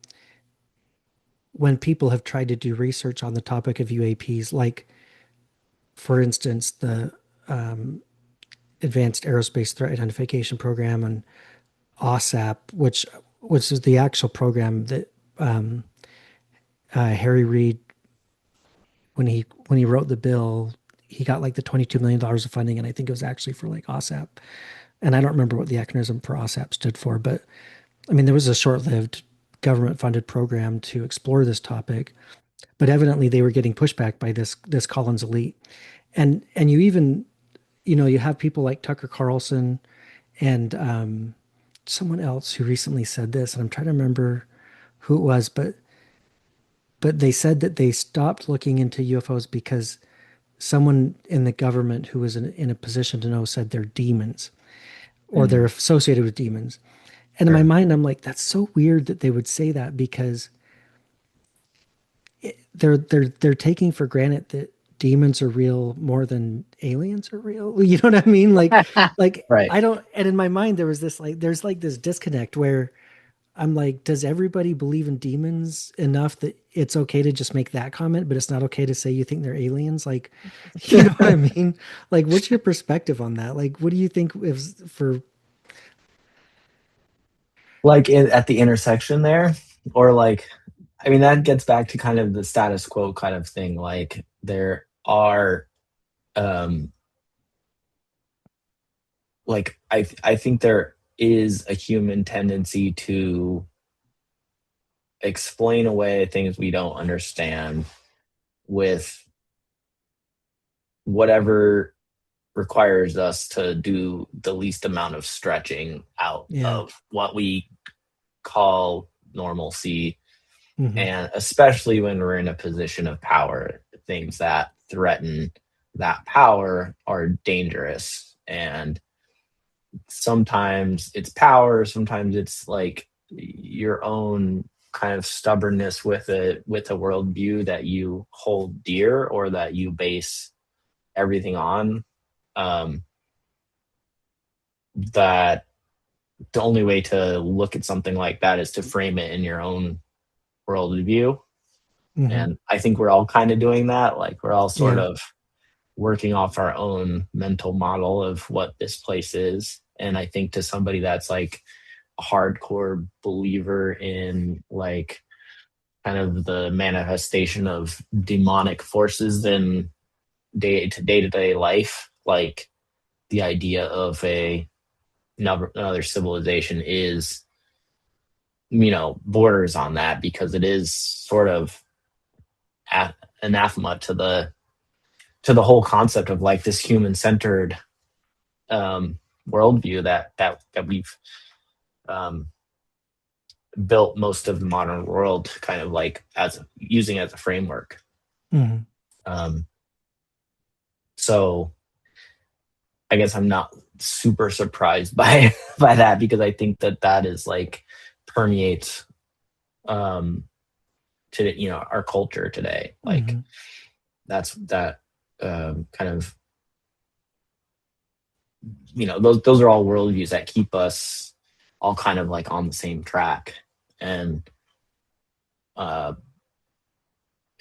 when people have tried to do research on the topic of UAPs, like for instance the Advanced Aerospace Threat Identification Program and OSAP, which is the actual program that um, Harry Reid, when he wrote the bill, he got like the $22 million of funding, and I think it was actually for like OSAP. And I don't remember what the acronym for OSAP stood for, but I mean, there was a short-lived government-funded program to explore this topic, but evidently they were getting pushback by this Collins elite, and you even you have people like Tucker Carlson and someone else who recently said this, and I'm trying to remember who it was, but they said that they stopped looking into UFOs because someone in the government who was in a position to know said they're demons or they're Mm, associated with demons. And in my sure. mind, I'm like, that's so weird that they would say that because they're taking for granted that demons are real more than aliens are real. You know what I mean? Like Right. I don't. And in my mind, there was this like, there's like this disconnect where I'm like, does everybody believe in demons enough that it's okay to just make that comment, but it's not okay to say you think they're aliens? Like, you know what I mean? Like, what's your perspective on that? Like, what do you think is for? Like at the intersection there, or like, I mean, that gets back to kind of the status quo kind of thing. Like there are, um, like I think there is a human tendency to explain away things we don't understand with whatever requires us to do the least amount of stretching out Yeah. of what we call normalcy. Hmm. And especially when we're in a position of power, things that threaten that power are dangerous. And sometimes it's power, sometimes it's like your own kind of stubbornness with a worldview that you hold dear or that you base everything on. Um, that the only way to look at something like that is to frame it in your own worldview. Hmm. And I think we're all kind of doing that. Like we're all sort Yeah. of working off our own mental model of what this place is. And I think to somebody that's like a hardcore believer in like kind of the manifestation of demonic forces in day to day life, like the idea of another civilization is, borders on that because it is sort of anathema to the whole concept of like this human centered worldview that we've um, built most of the modern world kind of like as using as a framework. Hmm. Um, so I guess I'm not super surprised by by that because I think that is like permeates um, to our culture today. Like Hmm. that's that kind of those are all worldviews that keep us all kind of like on the same track and uh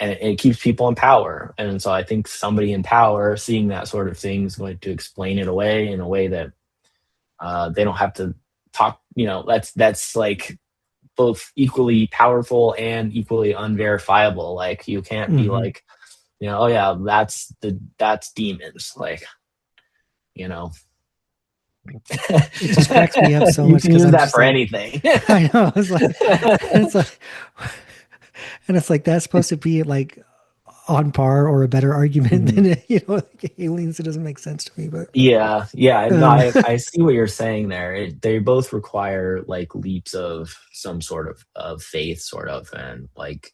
and it keeps people in power. And so I think somebody in power seeing that sort of thing is going to explain it away in a way that they don't have to talk. That's like both equally powerful and equally unverifiable. Like you can't be Hmm. like, oh yeah, that's demons. Like, you know, It just cracks me up so you much can because use I'm that just for like, anything. I know. It's like, it's like, and it's like that's supposed to be like on par or a better argument Mhm. than like aliens. It doesn't make sense to me, but Yeah. No, um, I see what you're saying there. They both require like leaps of some sort of faith, sort of, and like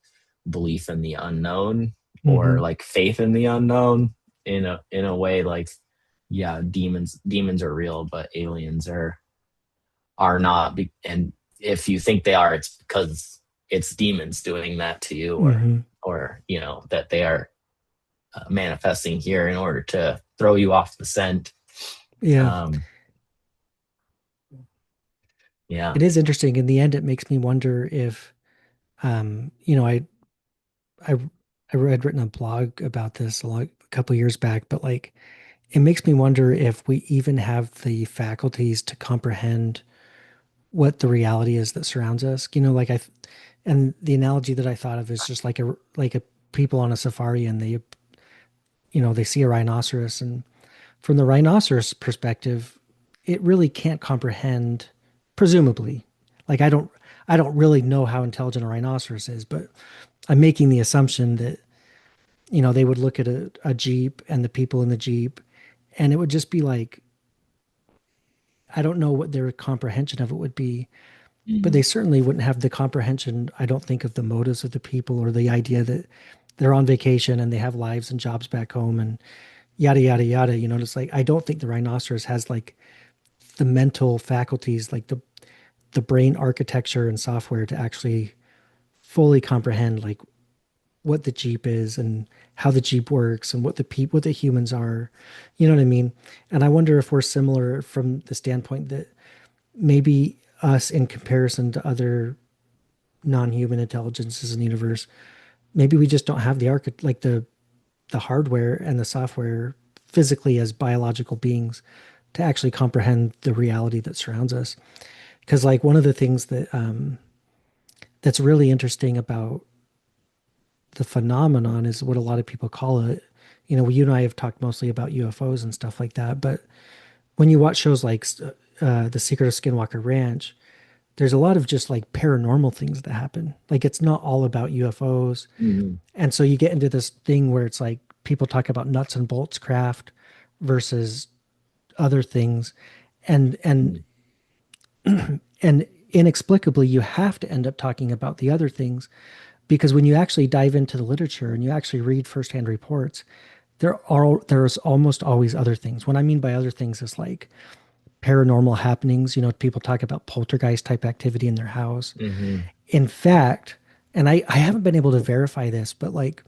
belief in the unknown or mhm, like faith in the unknown in a way. Like, yeah, demons are real, but aliens are not. And if you think they are, it's because it's demons doing that to you, mhm. or that they are manifesting here in order to throw you off the scent. Yeah, Um, yeah. it is interesting. In the end, it makes me wonder if, I I had written a blog about this a couple years back, but like it makes me wonder if we even have the faculties to comprehend what the reality is that surrounds us. And the analogy that I thought of is just like a people on a safari and they see a rhinoceros, and from the rhinoceros perspective, it really can't comprehend, presumably. Like I don't really know how intelligent a rhinoceros is, but I'm making the assumption that they would look at a Jeep and the people in the Jeep, and it would just be like, I don't know what their comprehension of it would be, but they Mm. certainly wouldn't have the comprehension, I don't think, of the motives of the people, or the idea that they're on vacation and they have lives and jobs back home and yada yada yada. It's like I don't think the rhinoceros has like the mental faculties, like the brain architecture and software to actually fully comprehend like what the Jeep is and how the Jeep works and what the humans are. You know what I mean? And I wonder if we're similar from the standpoint that maybe us, in comparison to other non-human intelligences in the universe, maybe we just don't have like the hardware and the software physically as biological beings to actually comprehend the reality that surrounds us. Because like one of the things that's really interesting about the phenomenon is what a lot of people call it. You and I have talked mostly about UFOs and stuff like that, but when you watch shows like The Secret of Skinwalker Ranch, there's a lot of just like paranormal things that happen. Like it's not all about UFOs. Mhm. And so you get into this thing where it's like people talk about nuts and bolts craft versus other things. And and Mm. and inexplicably you have to end up talking about the other things, because when you actually dive into the literature and you actually read firsthand reports, there's almost always other things. What I mean by other things is like paranormal happenings. People talk about poltergeist type activity in their house. Mhm. In fact, and I haven't been able to verify this, but like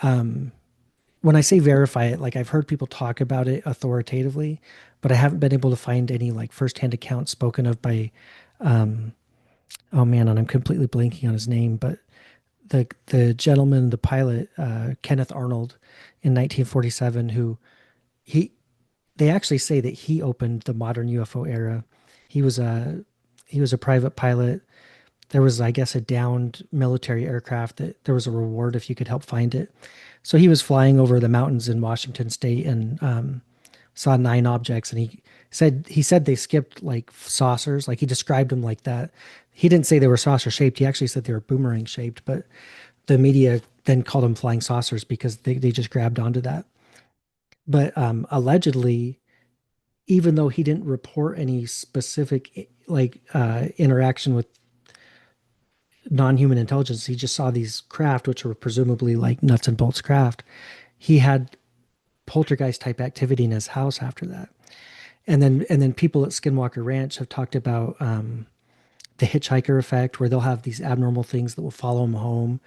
when I say verify it, like I've heard people talk about it authoritatively, but I haven't been able to find any like firsthand accounts spoken of by, oh man, and I'm completely blanking on his name, but the gentleman, the pilot, Kenneth Arnold in 1947, who he they actually say that he opened the modern UFO era. He was a he was a private pilot. There was, I guess, a downed military aircraft that there was a reward if you could help find it. So he was flying over the mountains in Washington State and saw 9 objects, and he said they skipped like saucers. Like he described them like that. He didn't say they were saucer shaped. He actually said they were boomerang shaped, but the media then called them flying saucers because they just grabbed onto that. But allegedly, even though he didn't report any specific like interaction with non-human intelligence, he just saw these craft, which were presumably like nuts and bolts craft. He had poltergeist type activity in his house after that. And then people at Skinwalker Ranch have talked about the hitchhiker effect, where they'll have these abnormal things that will follow them home,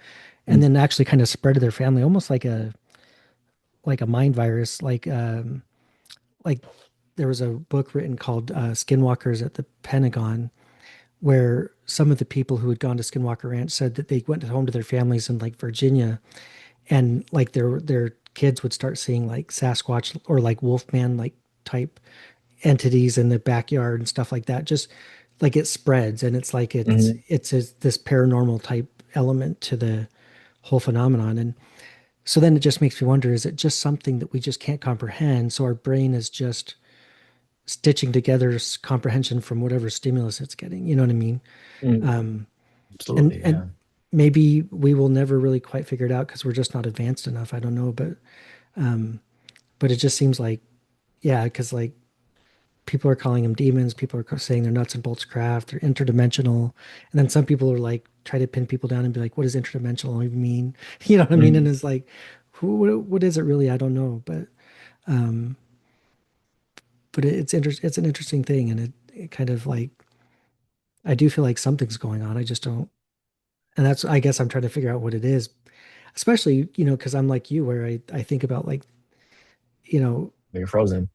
and Mm. then actually kind of spread to their family, almost like a mind virus. Like there was a book written called Skinwalkers at the Pentagon, where some of the people who had gone to Skinwalker Ranch said that they went home to their families in like Virginia, and like their kids would start seeing like Sasquatch or like Wolfman like type entities in the backyard and stuff like that. Just like it spreads, and it's like Mhm. this paranormal type element to the whole phenomenon. And so then it just makes me wonder, is it just something that we just can't comprehend? So our brain is just stitching together comprehension from whatever stimulus it's getting. You know what I mean? Mm. Um, and Absolutely, and yeah. maybe we will never really quite figure it out because we're just not advanced enough. I don't know, but it just seems like, yeah, because like people are calling them demons, people are saying they're nuts and bolts craft, they're interdimensional, and then some people are like try to pin people down and be like, what does interdimensional even mean? You know what I mean? And Mm. it's like, what is it really? I don't know, but it's an interesting thing, and it kind of like I do feel like something's going on. I just don't, and that's I guess I'm trying to figure out what it is, especially because I'm like you, where I think about like you know You're frozen.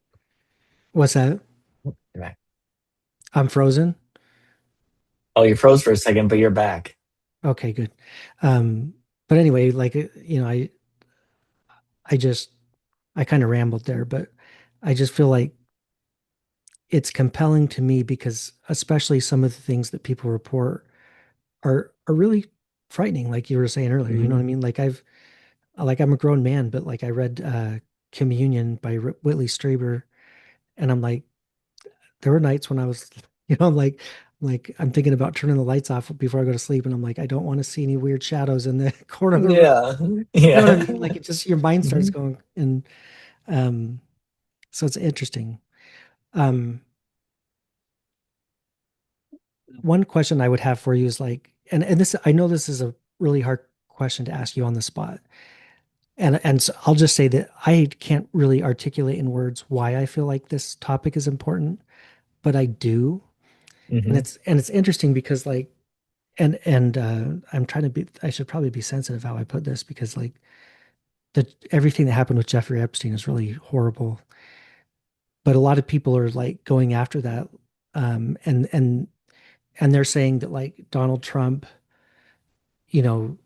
what's that? You're back. I'm frozen. Oh, you froze for a second, but you're back. Okay, good. Um, but anyway, like I just I kind of rambled there, but I just feel like it's compelling to me because especially some of the things that people report are really frightening, like you were saying earlier. You know what I Mhm. mean? I'm a grown man, but like I read Communion by Whitley Strieber, and I'm like, there were nights when I was, I'm thinking about turning the lights off before I go to sleep, and I'm like, I don't want to see any weird shadows in the corner of the room. Yeah. You know what I Yeah. mean? Like it just your mind starts Mhm. going, and um, so it's interesting. Um, one question I would have for you is like, and this I know this is a really hard question to ask you on the spot. And so I'll just say that I can't really articulate in words why I feel like this topic is important, but I do. And Mhm. it's interesting because like I'm trying to be I should probably be sensitive how I put this because like everything that happened with Jeffrey Epstein is really horrible. But a lot of people are like going after that. Um and and and they're saying that like Donald Trump, you know,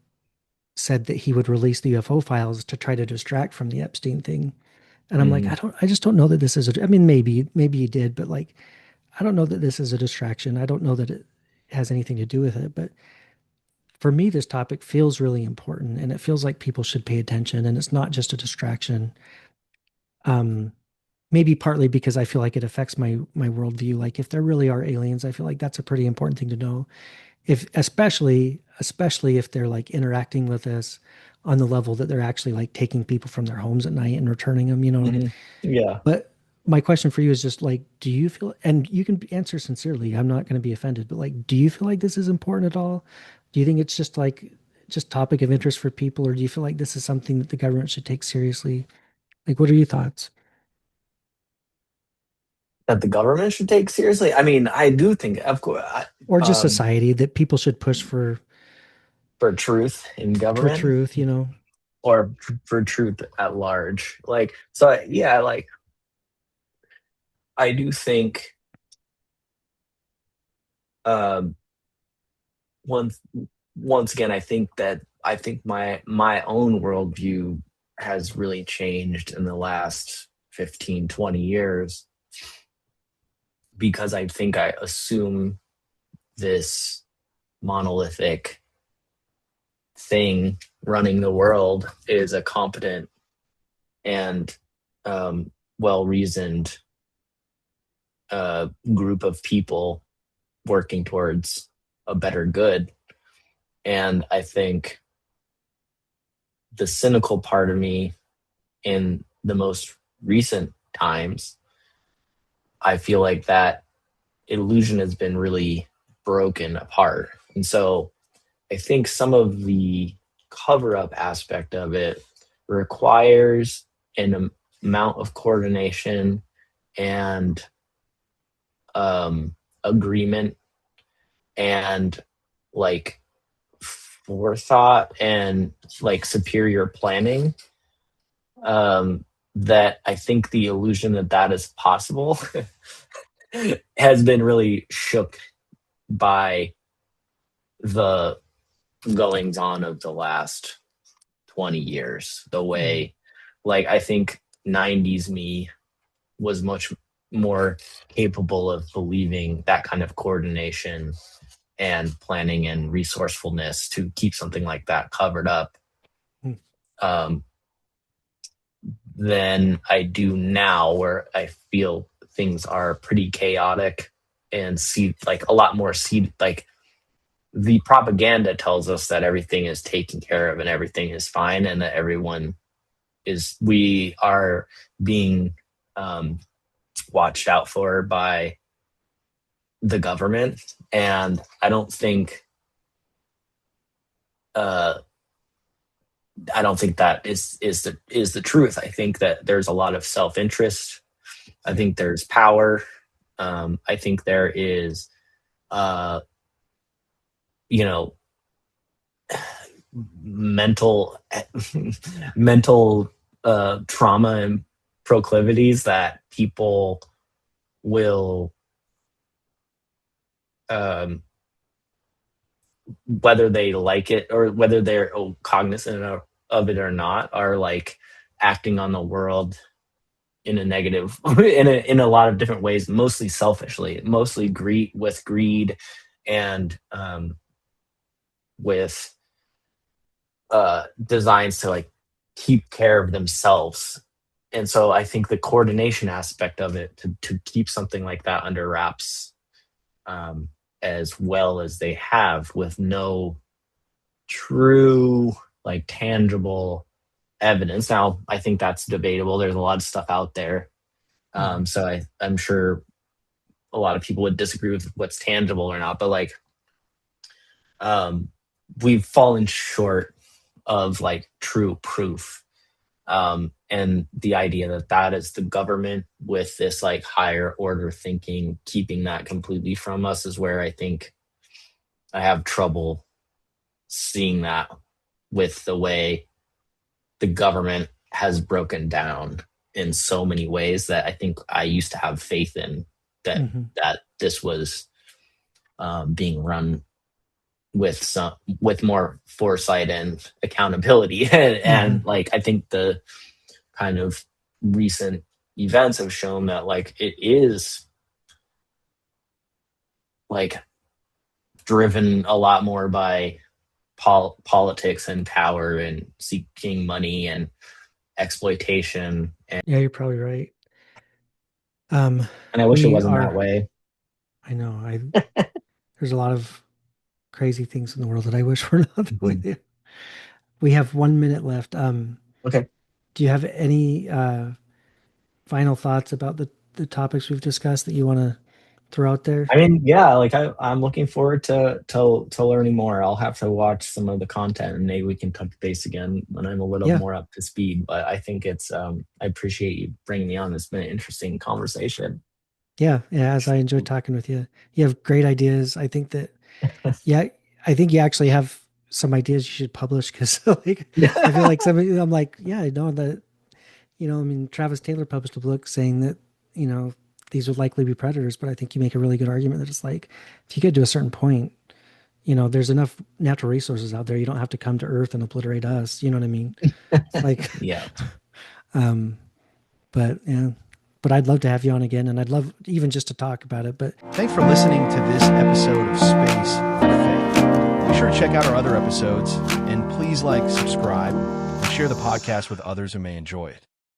said that he would release the UFO files to try to distract from the Epstein thing. And I'm like, Mhm. I just don't know that this is I mean, maybe he did, but like, I don't know that this is a distraction. I don't know that it has anything to do with it. But for me, this topic feels really important and it feels like people should pay attention and it's not just a distraction. Um, Maybe partly because I feel like it affects my worldview. Like if there really are aliens, I feel like that's a pretty important thing to know. If especially if they're like interacting with us on the level that they're actually like taking people from their homes at night and returning them, you know. Mhm. Yeah. But my question for you is just like, do you feel, and you can answer sincerely, I'm not going to be offended, but like, do you feel like this is important at all? Do you think it's just like, just topic of interest for people, or do you feel like this is something that the government should take seriously? Like, what are your thoughts? That the government should take seriously. I mean, I do think, of course, Or just society that people should push for truth in for government truth, you know? or for truth at large. Like, so yeah, like I do think um, once once again, I think my own worldview has really changed in the last 15, 20 years because I think I assume this monolithic thing running the world is a competent and well reasoned group of people working towards a better good. And I think the cynical part of me in the most recent times, I feel like that illusion has been really broken apart. And so I think some of the cover up aspect of it requires an amount of coordination and agreement and like forethought and like superior planning that I think the illusion that that is possible has been really shook by the goings on of the last 20 years. The Mm, way, like, I think 90s me was much more capable of believing that kind of coordination and planning and resourcefulness to keep something like that covered up mm, um, than I do now, where I feel things are pretty chaotic and see like a lot more see like the propaganda tells us that everything is taken care of and everything is fine and that everyone is we are being um, watched out for by the government, and uh, I don't think that is the truth. I think that there's a lot of self interest. I yeah. think there's power. I think there is, uh, you know, mental mental trauma and proclivities that people will, um, whether they like it or whether they're cognizant of it or not, are like acting on the world in a negative, in a lot of different ways, mostly selfishly, mostly greed, and with designs to like keep care of themselves. And so I think the coordination aspect of it to keep something like that under wraps, as well as they have, with no true like tangible evidence. Now, I think that's debatable. There's a lot of stuff out there. So I'm sure a lot of people would disagree with what's tangible or not, but like, we've fallen short of like true proof. And the idea that that is the government with this like higher order thinking, keeping that completely from us, is where I think I have trouble seeing that with the way the government has broken down in so many ways that I think I used to have faith in that, that this was being run with more foresight and accountability. And like, I think the kind of recent events have shown that like it is like driven a lot more by politics and power and seeking money and exploitation. And Yeah, you're probably right. and I wish it wasn't that way. I know. There's a lot of crazy things in the world that I wish were not the way. We have 1 minute left. Okay. Do you have any final thoughts about the topics we've discussed that you want to throw out there? I mean, yeah, like I'm looking forward to learning more. I'll have to watch some of the content, and maybe we can touch base again when I'm a little more up to speed. But I think it's I appreciate you bringing me on. It's been an interesting conversation. Yeah, as I enjoyed talking with you. You have great ideas. I think that I think you actually have some ideas you should publish, because like I feel like I'm like, yeah, I know that, I mean, Travis Taylor published a book saying that, these would likely be predators, but I think you make a really good argument that it's like, if you get to a certain point, there's enough natural resources out there. You don't have to come to Earth and obliterate us. You know what I mean? Like, yeah. But yeah, but I'd love to have you on again, and I'd love even just to talk about it. But thanks for listening to this episode of Space and Faith. Be sure to check out our other episodes, and please like, subscribe, and share the podcast with others who may enjoy it.